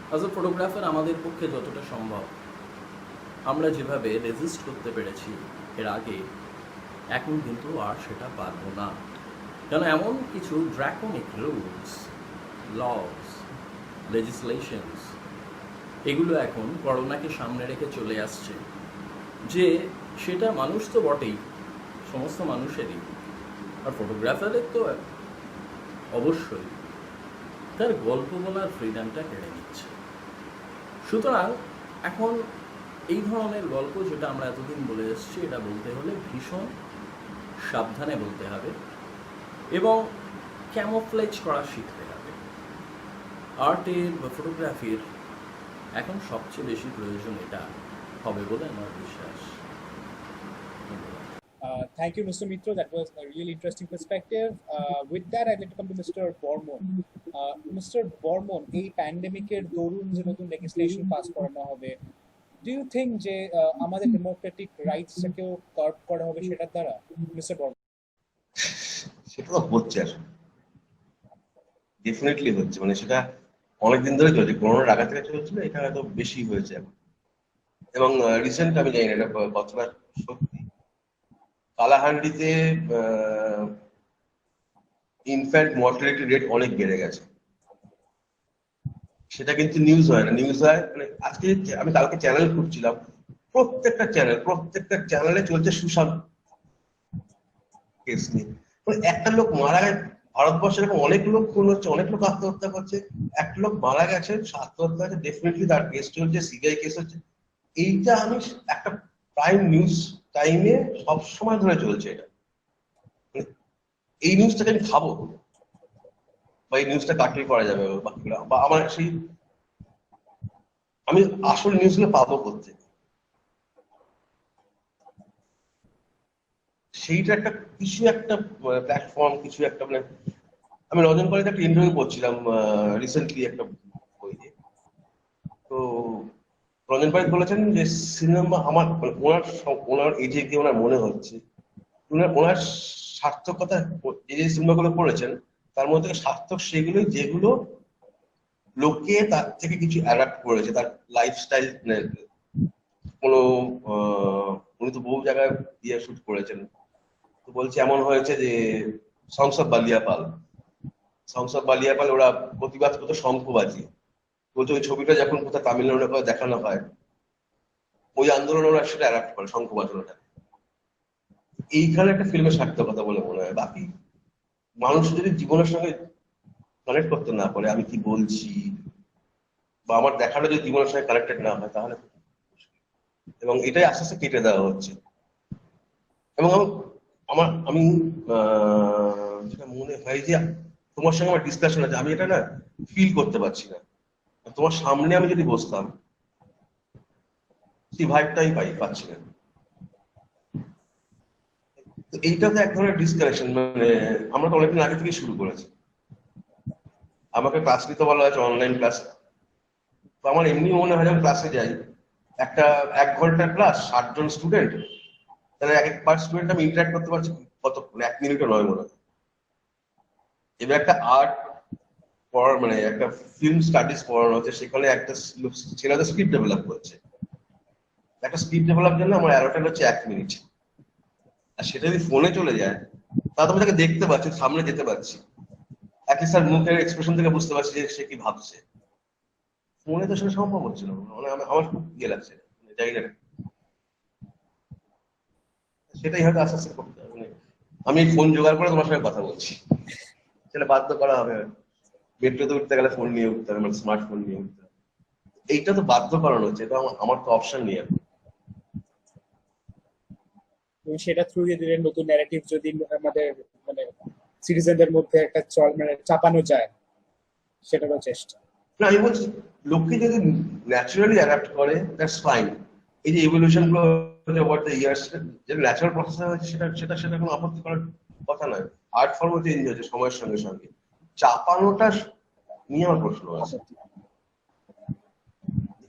অ্যাজ এ ফটোগ্রাফার আমাদের পক্ষে যতটা সম্ভব আমরা যেভাবে রেজিস্ট করতে পেরেছি এর আগে, এখন কিন্তু আর সেটা পারবো না। কেন এমন কিছু ড্রাকনিক রুলস, লস, লেজিসলেশনস এগুলো এখন করোনাকে সামনে রেখে চলে আসছে, যে সেটা মানুষ তো বটেই, সমস্ত মানুষেরই, আর ফটোগ্রাফারের তো অবশ্যই তার গল্প বলার ফ্রিডমটা কেড়ে নিচ্ছে। সুতরাং এখন এই ধরনের গল্প যেটা আমরা এতদিন বলে এসেছি, এটা বলতে হলে ভীষণ সাবধানে বলতে হবে এবং ক্যামোফ্লেজ করা শিখতে হবে। আর্টের বা ফটোগ্রাফির এখন সবচেয়ে বেশি প্রয়োজন এটা হবে বলে আমার বিশ্বাস। Thank you, Mr. Mitra. That was a really interesting perspective. With that, I'd like to come to Mr. Barman. Mr. Barman, এই প্যান্ডেমিকের দরুন যে নতুন লেজিসলেশন পাস করানো হবে, ডু ইউ থিঙ্ক যে আমাদের ডেমোক্রেটিক রাইটসটাকেও কার্ভ করা হবে সেটার দ্বারা? মিস্টার বর্মন, সেটা তো হচ্ছে, ডেফিনেটলি হচ্ছে, মানে সেটা অনেকদিন ধরে চলছে, করোনার আগে থেকে চলছিল, এটা হয়তো বেশি হয়েছে এখন। এবং রিসেন্ট আমি জানি না এটা কতটা সত্যি, কালাহান্ডিতে ইনফ্যান্ট মর্টালিটি রেট অনেক বেড়ে গেছে। সেটা কিন্তু নিউজ হয় না, নিউজ হয় মানে আজকে আমি কালকে চ্যানেল খুঁজছিলাম, প্রত্যেকটা চ্যানেলে চলছে সুশান্ত কেস নিয়ে। একটা লোক মারা গেছে, ভারতবর্ষে এরকম অনেক লোক খুন হচ্ছে, অনেক লোক আত্মহত্যা করছে, একটা লোক মারা গেছে, আত্মহত্যা আছে, ডেফিনেটলি তার কেস চলছে, সিবিআই কেস হচ্ছে। এইটা আমি একটা প্রাইম নিউজ টাইমে সবসময় ধরে চলছে এটা। এই নিউজটাকে আমি খাবো বা এই নিউজটা কাটল করা যাবে বা আমার সেই আমি আসল নিউজগুলো পাবো করতে, সেইটা একটা কিছু একটা প্ল্যাটফর্ম, কিছু একটা মানে আমি রঞ্জন কলেজে একটা ইন্টারভিউ করছিলাম রিসেন্টলি একটা বইয়ে। তো রঞ্জন পারিক বলেছেন যে সিনেমা আমার ওনার এজে গিয়ে ওনার মনে হচ্ছে ওনার সার্থকতা, যে সিনেমাগুলো করেছেন তার মধ্যে সার্থক সেগুলোই যেগুলো লোকে তার থেকে কিছু অ্যাডাপ্ট করেছে, তার লাইফস্টাইল। কোনো উনি তো বহু জায়গায় দিয়ে শুট করেছেন, তো বলছে এমন হয়েছে যে সংসদ বালিয়াপাল ওরা প্রতিবাদ করতো শঙ্খবাজি, বলছে ওই ছবিটা যখন কোথাও তামিলনাড়ু দেখানো হয় ওই আন্দোলন ওরা সেটা অ্যাডাপ্ট করে, শঙ্খ বাজানোটা। এইখানে একটা ফিল্মের সার্থকতা বলে মনে হয়। বাকি মানুষ যদি জীবনের সঙ্গে কানেক্ট করতে না পারে, আমি কি বলছি বা আমার দেখাটা যদি জীবনের সঙ্গে কানেক্টেড না হয়, তাহলে এবং এটাই আস্তে আস্তে কেটে দেওয়া হচ্ছে। এবং আমি যেটা মনে হয় যে তোমার সঙ্গে আমার ডিসকাশন আছে, আমি এটা না ফিল করতে পারছি না। তোমার সামনে আমি যদি বসতাম, সেই ভাইবটাই পাচ্ছি না। এইটা তো এক ধরনের ডিসকানেকশন। মানে আমরা তো অনেকদিন আগে থেকে শুরু করেছি। আমাকে ক্লাস নিতে বলা হয়েছে, অনলাইন ক্লাস। তো আমার এমনি মনে হয় যখন ক্লাসে যাই, একটা 1 ঘন্টার ক্লাস, 60 জন স্টুডেন্ট, তাহলে একবার স্টুডেন্ট আমি ইন্টারাক্ট করতে পারছি কতক্ষণ? 1 মিনিটও নয় মনে হয়। এবার একটা আর্ট পড়ার মানে একটা ফিল্ম স্টাডিজ পড়ানো হচ্ছে, সেখানে একটা ছেলেদের স্ক্রিপ্ট ডেভেলপ করছে। একটা স্ক্রিপ্ট ডেভেলপ জন্য আমার অ্যালোটেড হচ্ছে 1 মিনিট। আর সেটা যদি ফোনে চলে যায়, তাহলে আমি তাকে দেখতে পাচ্ছি, সামনে যেতে পারছি, অ্যাটলিস্ট তার মুখের এক্সপ্রেশন থেকে বুঝতে পারছি যে সে কি ভাবছে। ফোনে তো সেটা সম্ভব হচ্ছে না। মানে আমার খুব ইয়ে লাগছে, জানি না, সেটাই হয়তো আস্তে আস্তে করতে হবে। আমি ফোন জোগাড় করে তোমার সঙ্গে কথা বলছি, সেটা বাধ্য করা হবে। মেট্রোতে উঠতে গেলে ফোন নিয়ে উঠতে হবে, মানে স্মার্টফোন নিয়ে উঠতে হবে। এইটা তো বাধ্য করানো হচ্ছে, এটা আমার তো অপশন নেই এখন। সেটা থ্রু দিয়ে নতুন ন্যারেটিভ যদি আমাদের মানে সিটিজেনদের মধ্যে একটা মানে চাপানো যায়, সেটারও চেষ্টা। না, আমি বলছি লোককে যদি ন্যাচারালি অ্যাডাপ্ট করে, দ্যাটস ফাইন। এই যে ইভলিউশন গুলো ওভার দ্য ইয়ার্স, যেটা ন্যাচারাল প্রসেস হয়েছে, সেটা কোনো আপত্তি করার কথা নয়। আর্ট ফর্মও চেঞ্জ হয়েছে সময়ের সঙ্গে সঙ্গে। চাপানোটা নিয়ে আমার প্রশ্ন আছে।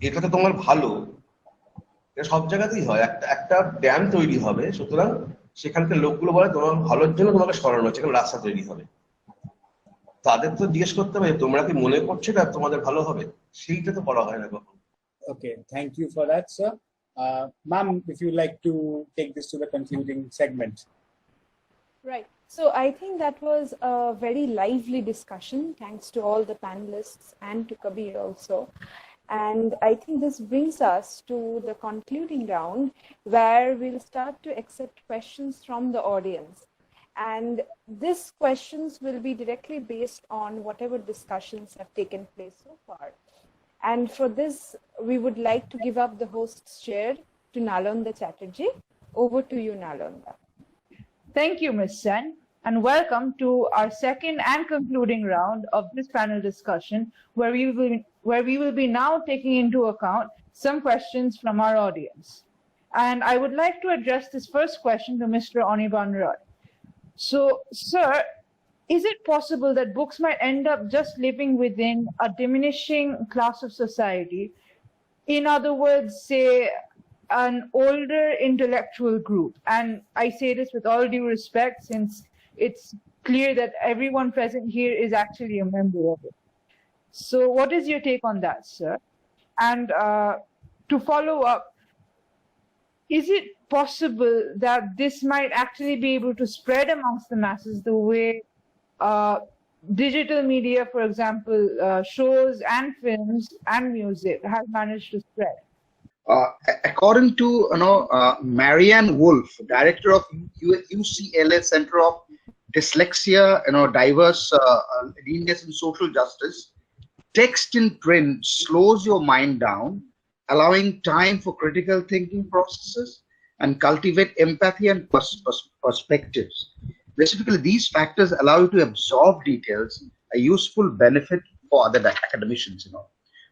এটা তো তোমার ভালো, সব জায়গাতেই হয়। একটা ড্যাম তৈরি হবে, সুতরাং সেখানকার লোকগুলো বলে তোমার ভালোর জন্য তোমাকে সরানো হচ্ছে, এখানে রাস্তা তৈরি হবে। তাদের তো জিজ্ঞেস করতে হবে তোমরা কি মনে করছো না তোমাদের ভালো হবে, সেইটা তো করা হয় না কখন। Okay, thank you for that, sir. Ma'am, if you'd like to take this to the concluding segment. Right. So I think that was a very lively discussion. Thanks to all the panelists and to Kabir also. And I think this brings us to the concluding round, where we'll start to accept questions from the audience. And these questions will be directly based on whatever discussions have taken place so far. And for this, we would like to give up the host's chair to Nalanda Chatterjee. Over to you, Nalanda. Thank you, Ms. Sen, and welcome to our second and concluding round of this panel discussion, where we will be now taking into account some questions from our audience. And I would like to address this first question to Mr. Anirban Roy. So, sir, is it possible that books might end up just living within a diminishing class of society? In other words, say, an older intellectual group. And I say this with all due respect, since it's clear that everyone present here is actually a member of it. So what is your take on that, sir? And to follow up, is it possible that this might actually be able to spread amongst the masses the way digital media, for example, shows and films and music have managed to spread? According to Marianne Wolf, director of UCLA Center of Dyslexia, diverse genius and social justice, text in print slows your mind down, allowing time for critical thinking processes and cultivate empathy and perspectives. Specifically, these factors allow you to absorb details, a useful benefit for other academicians.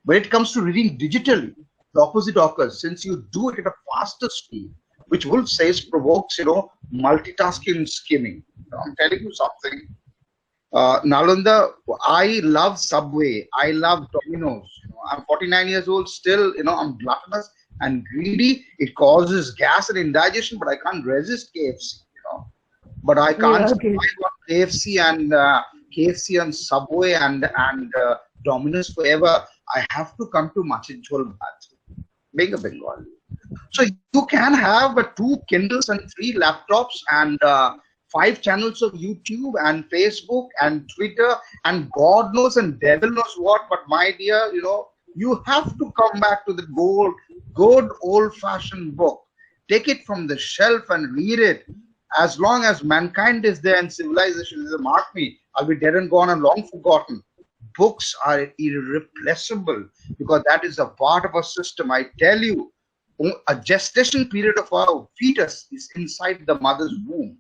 When it comes to reading digitally, the opposite occurs, since you do it at a faster speed, which Wolf says provokes, multitasking and skimming. I'm telling you something. Nalanda, I love Subway. I love Domino's. I'm 49 years old still. I'm gluttonous and greedy. It causes gas and indigestion, but I can't resist KFC. But I can't survive on KFC and Subway and Domino's forever. I have to come to Machinchol Bhat, being a Bengali. So you can have 2 Kindles and 3 laptops and 5 channels of YouTube and Facebook and Twitter and God knows and devil knows what. But my dear, you have to come back to the gold good old-fashioned book. Take it from the shelf and read it. As long as mankind is there and civilization is there, mark me, I'll be dead and gone and long forgotten. Books are irreplaceable because that is a part of a system. I tell you, a gestation period of our fetus is inside the mother's womb,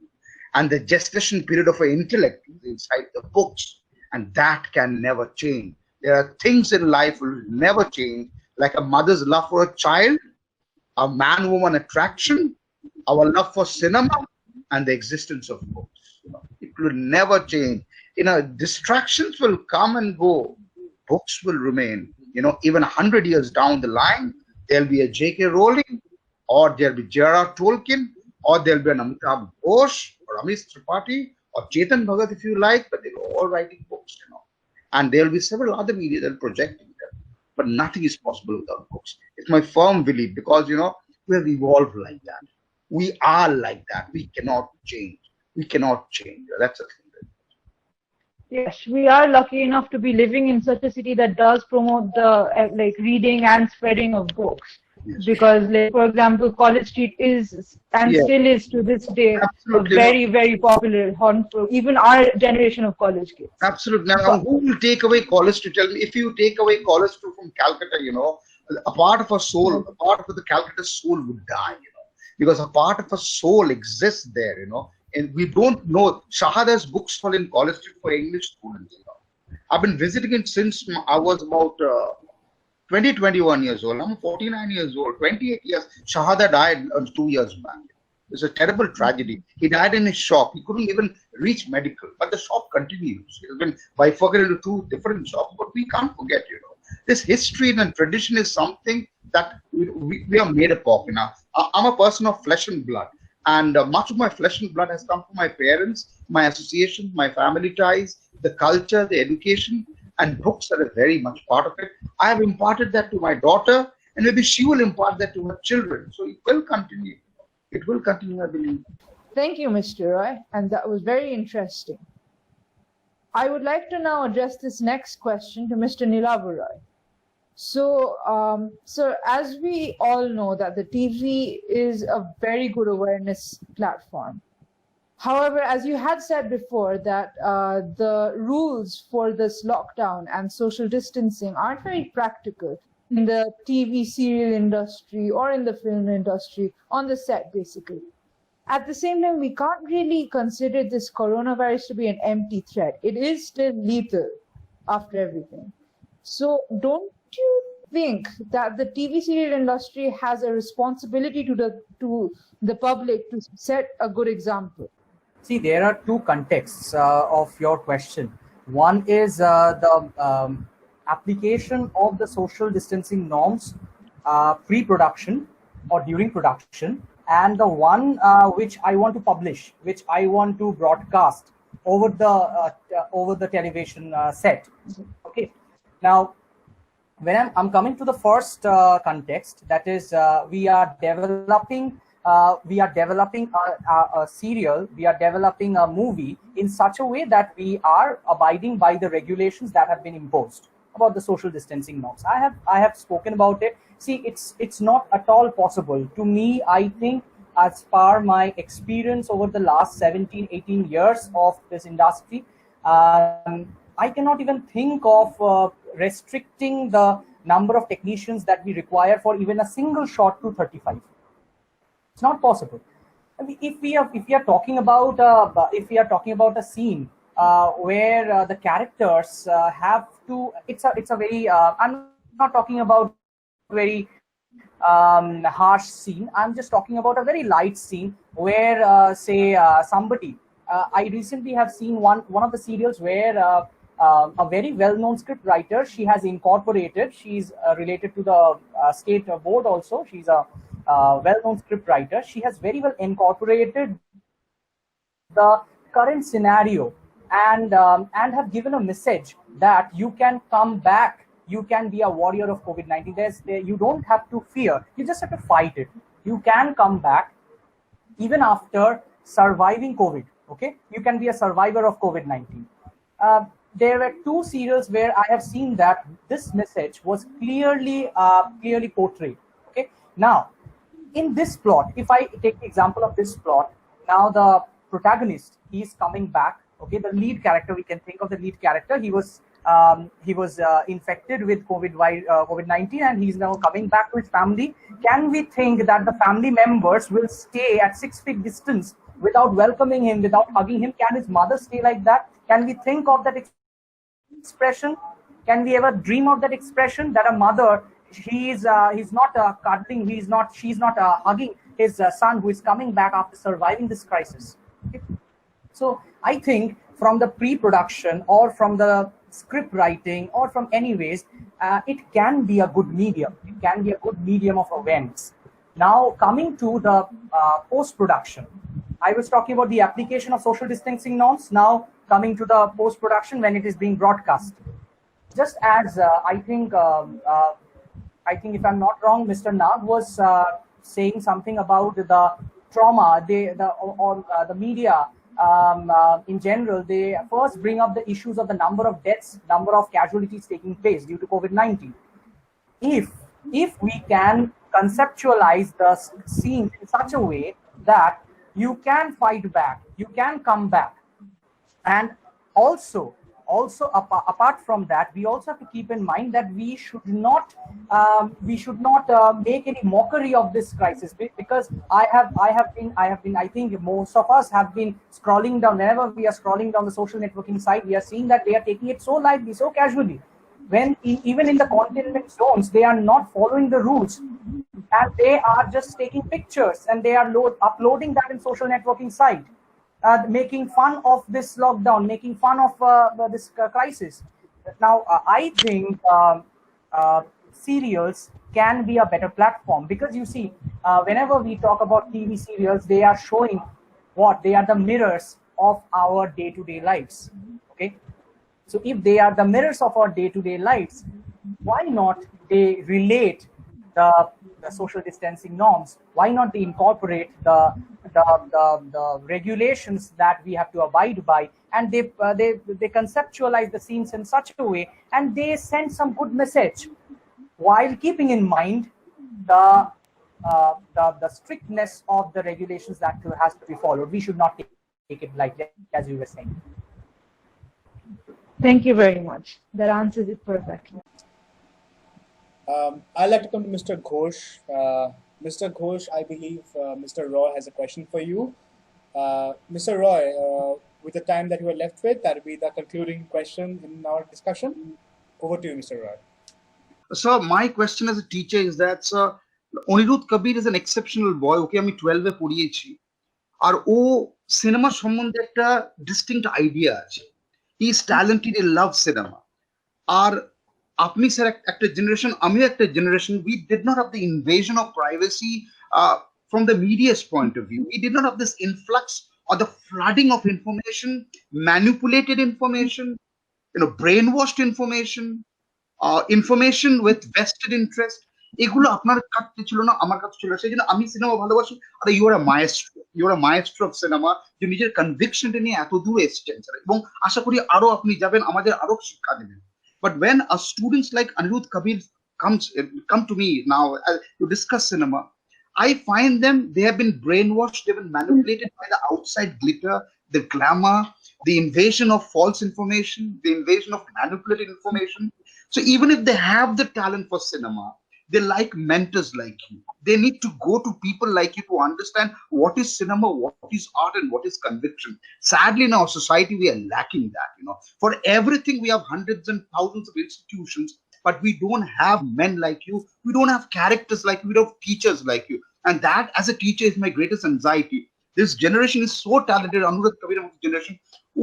and the gestation period of our intellect is inside the books, and that can never change. There are things in life will never change, like a mother's love for a child, a man-woman attraction, our love for cinema, and the existence of books. It will never change. Distractions will come and go. Books will remain. Even 100 years down the line, there'll be a J.K. Rowling, or there'll be J.R.R. Tolkien, or there'll be an Amitabh Ghosh, or Amish Tripathi, or Chetan Bhagat, if you like, but they're all writing books, And there'll be several other media that are projecting them. But nothing is possible without books. It's my firm belief, because, we have evolved like that. We are like that. We cannot change. We cannot change. That's the thing. Yes, we are lucky enough to be living in such a city that does promote the reading and spreading of books. Yes. Because, for example, College Street is and still is to this day very, very popular haunt for even our generation of college kids. Absolutely. Now, who will take away College Street? Tell me, if you take away College Street from Calcutta, a part of a soul, a part of the Calcutta soul would die, because a part of a soul exists there, And we don't know. Shahada's bookstall in College Street for English students. I've been visiting it since I was about 21 years old. I'm 49 years old. 28 years. Shahada died 2 years back. It's a terrible tragedy. He died in his shop. He couldn't even reach medical, but the shop continues. It's been bifurcated into 2 different shops, but we can't forget, This history and tradition is something that we are made up of. I'm a person of flesh and blood. And much of my flesh and blood has come from my parents, my associations, my family ties, the culture, the education, and books are a very much part of it. I have imparted that to my daughter, and maybe she will impart that to her children. So it will continue. It will continue, I believe. Thank you, Mr. Roy, and that was very interesting. I would like to now address this next question to Mr. Nilavo Roy. So, sir, as we all know that the TV is a very good awareness platform. However, as you had said before, that the rules for this lockdown and social distancing aren't very practical in the TV serial industry or in the film industry, on the set, basically. At the same time, we can't really consider this coronavirus to be an empty threat. It is still lethal after everything. So don't you think that the TV serial industry has a responsibility to the public to set a good example? See, there are 2 contexts of your question. One is the application of the social distancing norms pre-production or during production, and the one which I want to publish, which I want to broadcast over the television set. Okay. Now, when I'm coming to the first context, that is, we are developing a serial, we are developing a movie in such a way that we are abiding by the regulations that have been imposed about the social distancing norms. I have spoken about it. See, it's not at all possible. To me, I think, as per my experience over the last 17, 18 years of this industry, I cannot even think of restricting the number of technicians that we require for even a single shot to 35. It's not possible. I mean, if we are talking about a scene where the characters have to, it's a very I'm not talking about very harsh scene. I'm just talking about a very light scene where somebody. I recently have seen one of the serials where a very well-known script writer, she has incorporated. She's related to the state board also. She's a well-known script writer. She has very well incorporated the current scenario and have given a message that you can come back. You can be a warrior of COVID-19. You don't have to fear. You just have to fight it. You can come back even after surviving COVID. Okay, you can be a survivor of COVID-19. There were 2 serials where I have seen that this message was clearly portrayed. Okay, Now, in this plot, if I take the example of this plot, now the protagonist, he is coming back. Okay, the lead character, we can think of the lead character. He was infected with COVID-19, and he's now coming back to his family. Can we think that the family members will stay at 6 feet distance without welcoming him, without hugging him? Can his mother stay like that? Can we think of that expression? Can we ever dream of that expression that a mother, he's not cuddling, she's not hugging his son who is coming back after surviving this crisis? Okay. So I think from the pre-production or from the script writing or from any ways, it can be a good medium. It can be a good medium of events. Now coming to the post-production, I was talking about the application of social distancing norms. Now coming to the post-production when it is being broadcast. Just as I think if I'm not wrong, Mr. Nag was saying something about the trauma, the media in general, they first bring up the issues of the number of deaths, number of casualties taking place due to COVID-19. If we can conceptualize the scene in such a way that you can fight back, you can come back, and also apart from that, we also have to keep in mind that we should not make any mockery of this crisis, because I think most of us have been scrolling down. Whenever we are scrolling down the social networking site, we are seeing that they are taking it so lightly, so casually. When even in the containment zones, they are not following the rules, and they are just taking pictures and they are uploading that in social networking site. Making fun of this lockdown, making fun of this crisis. Now, I think serials can be a better platform, because you see, whenever we talk about TV serials, they are showing what? They are the mirrors of our day-to-day lives. Okay, so if they are the mirrors of our day-to-day lives, why not they relate the social distancing norms? Why not they incorporate the regulations that we have to abide by, and they conceptualize the scenes in such a way, and they send some good message, while keeping in mind the strictness of the regulations that has to be followed. We should not take it lightly, as you were saying. Thank you very much. That answers it perfectly. I'd like to come to Mr. Ghosh. Mr. Ghosh, I believe Mr. Roy has a question for you. Mr. Roy, with the time that you are left with, that will be the concluding question in our discussion. Over to you, Mr. Roy. So my question as a teacher is that, sir, Anirudh Kabir is an exceptional boy. Okay, আমি 12-এ পড়িয়েছি, আর ও cinema সম্বন্ধে একটা distinct idea আছে। He is talented, he love cinema. আর আপনি sir একটা generation, আমিও একটা generation, we did not have the invasion of privacy from the media's point of view. We did not have this influx or the flooding of information, manipulated information, brainwashed information, information with vested interest. এগুলো আপনার কাছে ছিল না, আমার কাছে ছিল। সেই জন্য আমি সিনেমা ভালোবাসি। আর you are a maestro of cinema, যে নিজের কনভিকশনটা নিয়ে এত দূর এসেছেন স্যার, এবং আশা করি আরো আপনি যাবেন, আমাদের আরো শিক্ষা দেবেন। But when a students like Anirudh Kabir come to me now to discuss cinema, I find them, they have been brainwashed, they've been manipulated by the outside glitter, the glamour, the invasion of false information, the invasion of manipulated information. So even if they have the talent for cinema, they like mentors like you. They need to go to people like you to understand what is cinema, what is art, and what is conviction. Sadly, in our society, we are lacking that. For everything, we have hundreds and thousands of institutions, but we don't have men like you. We don't have characters like you. We don't have teachers like you. And that, as a teacher, is my greatest anxiety. This generation is so talented. Anirudh Kabir generation,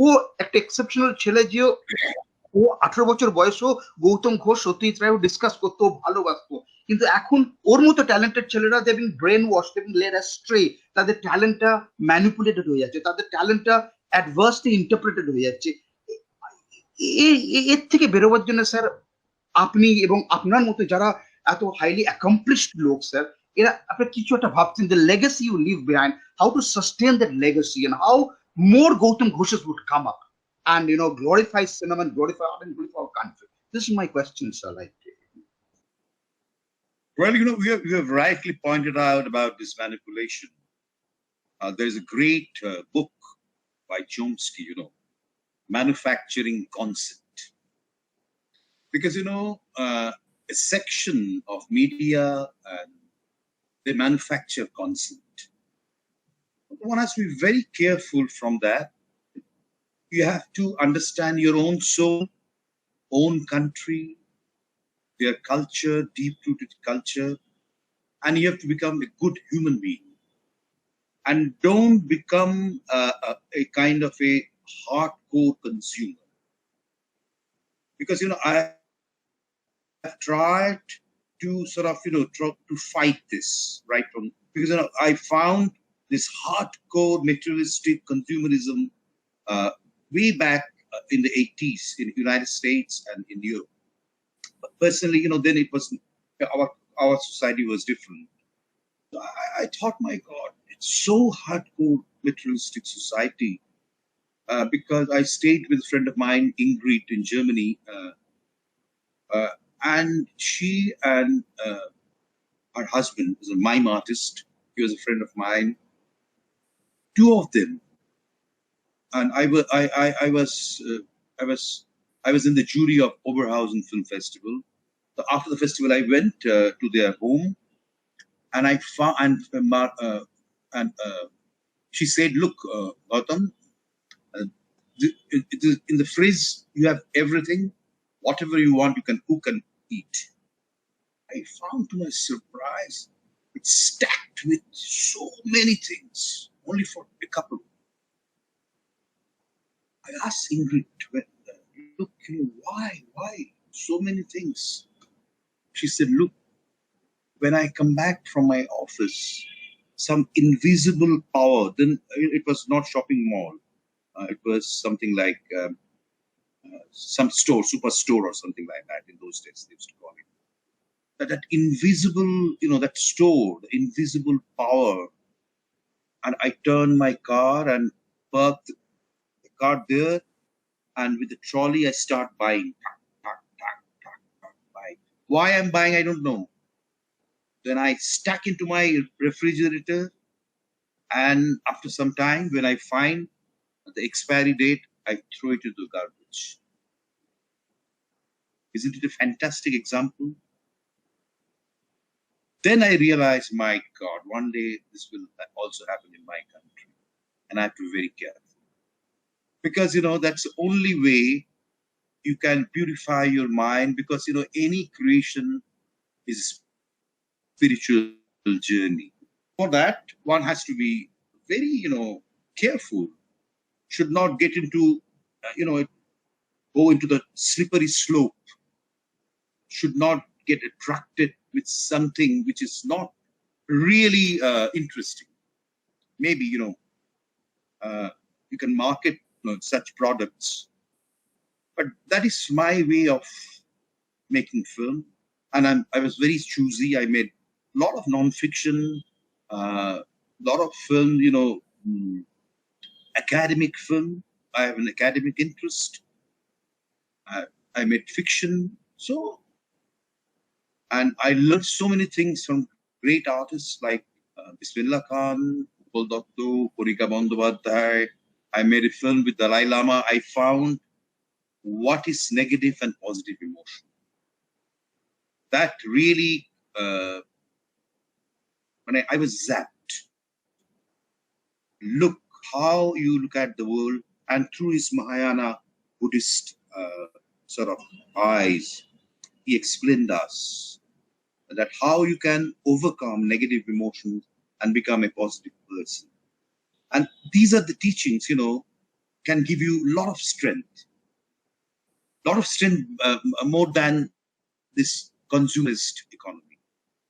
oh, exceptional challenge. ও 18 বছর বয়সও Gautam Ghosh, Satyajit Ray discuss করতো, ভালোবাসতো। কিন্তু এখন ওর মতো talented ছেলেরা, দে বিন brain wash, দে বিন lead ashtray, তাদের ট্যালেন্টটা manipulated হয়ে যাচ্ছে, তাদের ট্যালেন্টটা অ্যাডভার্সলি ইন্টারপ্রেটেড হয়ে যাচ্ছে। এর থেকে বেরোবার জন্য স্যার আপনি এবং আপনার মতো যারা এত হাইলি অ্যাকমপ্লিশড লোক স্যার, এরা আপনার কিছু একটা ভাবছেন, the legacy you leave behind, how to sustain that legacy and how more Goutam Ghoses would come up and glorify cinema and glorify art and glorify our country. This is my question, sir. Well, we have rightly pointed out about this manipulation. There's a great book by Chomsky, Manufacturing Consent. Because, a section of media, they manufacture consent. One has to be very careful from that. You have to understand your own soul, own country, their culture, deep-rooted culture, and you have to become a good human being. And don't become a kind of a hardcore consumer. Because, I have tried to sort of, try to fight this right from, because, I found this hardcore materialistic consumerism way back in the 80s in the United States and in Europe. But personally, then it was, our society was different. So I thought, my God, it's so hardcore materialistic society. Because I stayed with a friend of mine, Ingrid, in Germany, and she and her husband was a mime artist. He was a friend of mine. Two of them, and I was in the jury of Oberhausen Film Festival. So after the festival, I went to their home, and I found she said, "Look, Goutam, in the fridge you have everything. Whatever you want, you can cook and eat." I found, to my surprise, it's stacked with so many things, only for a couple. I asked Ingrid, look, why so many things? She said, look, when I come back from my office, some invisible power, then it was not shopping mall. It was something like some store, superstore or something like that. In those days, they used to call it. That invisible, that store, the invisible power. And I turned my car and parked the car there. And with the trolley, I start buying. Buying. Why I'm buying, I don't know. Then I stack into my refrigerator. And after some time, when I find the expiry date, I throw it into the garbage. Isn't it a fantastic example? Then I realized, my God, one day this will also happen in my country. And I have to be very careful. Because, that's the only way you can purify your mind. Because, any creation is a spiritual journey. For that, one has to be very, careful. Should not get into, go into the slippery slope. Should not get attracted with something which is not really interesting. Maybe, you can market such products. But that is my way of making film. And I was very choosy. I made a lot of non-fiction, a lot of film, academic film. I have an academic interest. I made fiction. So, and I learned so many things from great artists like Bismillah Khan, Upal Datto, Porika Bandyopadhyay. I made a film with Dalai Lama. I found what is negative and positive emotion. That really, when I was zapped. Look how you look at the world, and through his Mahayana Buddhist sort of eyes, he explained us that how you can overcome negative emotions and become a positive person. And these are the teachings, can give you a lot of strength. More than this consumerist economy.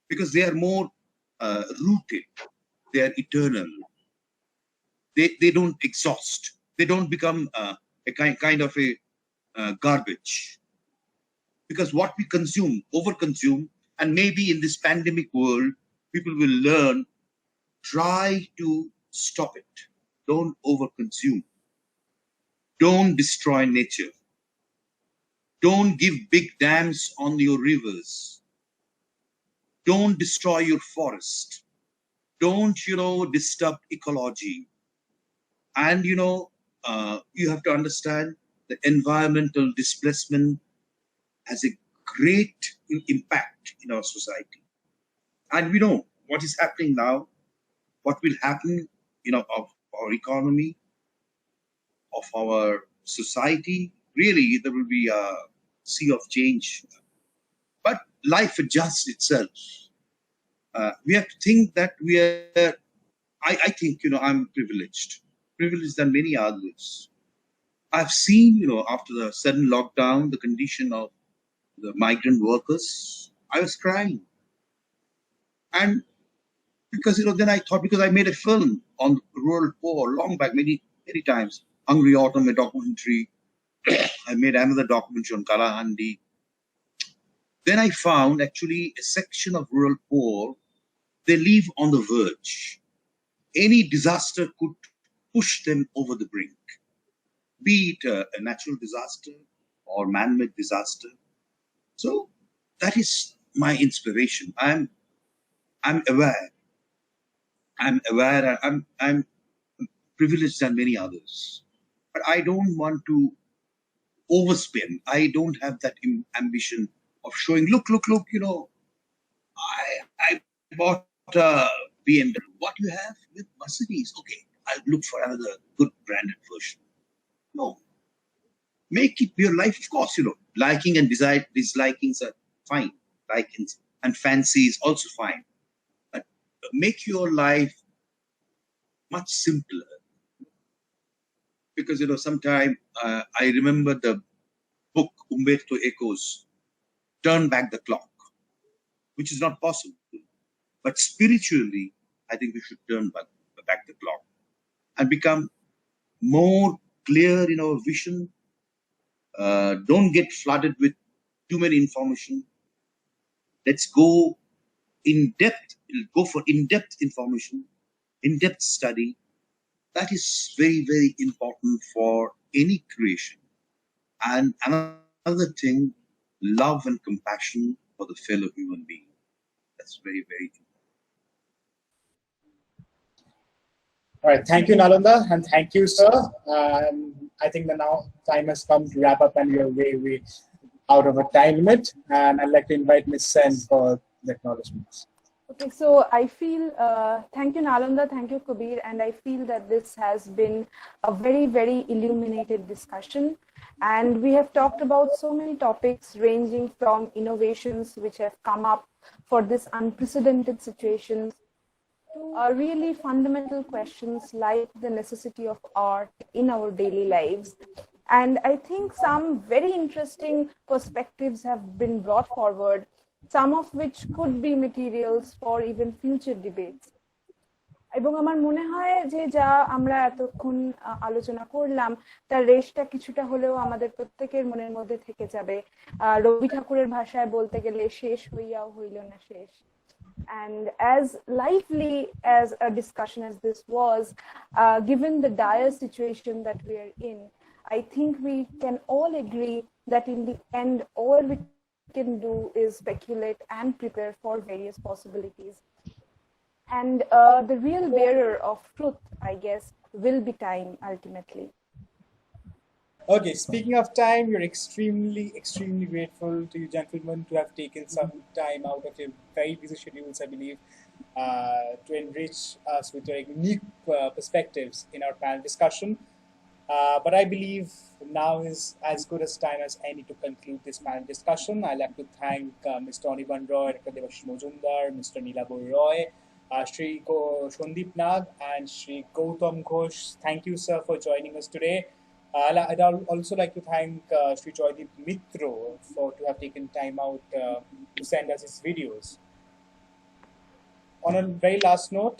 Because they are more rooted, they are eternal. They don't exhaust. They don't become a kind of a garbage. Because what we consume, overconsume, and maybe in this pandemic world, people will learn, try to stop it. Don't overconsume. Don't destroy nature. Don't give big dams on your rivers. Don't destroy your forest. Don't, disturb ecology. And, you have to understand the environmental displacement has a great impact in our society. And we know what is happening now, what will happen, of our economy, of our society. Really, there will be a sea of change. But life adjusts itself. We have to think that we are, I think, I'm privileged than many others. I've seen, after the sudden lockdown, the condition of the migrant workers. I was crying. And because, then I thought, because I made a film on rural poor long back, many times, Hungry Autumn, a documentary. I made another documentary on Kalahandi. Then I found actually a section of rural poor, they live on the verge. Any disaster could push them over the brink, be it a natural disaster or man-made disaster. So that is my inspiration. I'm aware. I'm privileged than many others, but I don't want to overspend. I don't have that ambition of showing, look, I bought a BMW. What you have with Mercedes? Okay, I'll look for another good branded version. No. Make it your life, of course, liking and dislikings are fine. Likings and fancy is also fine. But make your life much simpler. Because, sometimes I remember the book Umberto Eco's Turn Back the Clock, which is not possible. But spiritually, I think we should turn back the clock and become more clear in our vision. Don't get flooded with too many information. Let's go in depth. Go for in-depth information, in-depth study. That is very, very important for any creation. And another thing, love and compassion for the fellow human being. That's very, very important. All right, thank you, Nalanda, and thank you, sir. I think that now time has come to wrap up, and we are way out of a time limit. And I'd like to invite Ms. Sen for the acknowledgements. Okay, so I feel, thank you, Nalanda, thank you, Kabir, and I feel that this has been a very, very illuminated discussion. And we have talked about so many topics ranging from innovations which have come up for this unprecedented situation to really fundamental questions like the necessity of art in our daily lives. And I think some very interesting perspectives have been brought forward, some of which could be materials for even future debates. এবং আমার মনে হয় যে যা আমরা এতক্ষণ আলোচনা করলাম তার রেশটা কিছুটা হলেও আমাদের প্রত্যেকের মনের মধ্যে থেকে যাবে। রবি ঠাকুরের ভাষায় বলতে গেলে শেষ হইয়াও হইল না শেষ। And as lively as a discussion as this was, given the dire situation that we are in, I think we can all agree that in the end, all we can do is speculate and prepare for various possibilities. And the real bearer of truth, I guess, will be time ultimately. Okay, speaking of time, we're extremely grateful to you gentlemen to have taken some time out of your very busy schedules, I believe, to enrich us with your unique perspectives in our panel discussion. But I believe now is as good as time as any to conclude this panel discussion. I'd like to thank Mr. Anirban Roy, Dr. Debashish Mazumder, Mr. Nilavo Roy, Shri Joydip Mitra, and Shri Goutam Ghose. Thank you, sir, for joining us today. I'd also like to thank Shri Joydip Mitra to have taken time out to send us his videos. On a very last note,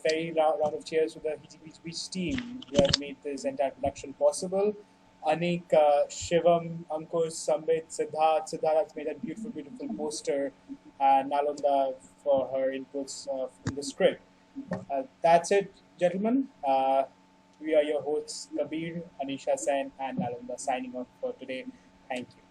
very round of cheers to the Hijibijbij team who have made this entire production possible. Anik, Shivam, Ankush, Sambit, Siddharth. Siddharth has made a beautiful poster, and Nalanda for her inputs in the script. That's it, gentlemen. We are your hosts, Kabir, Anisha Sen, and Nalanda signing off for today. Thank you.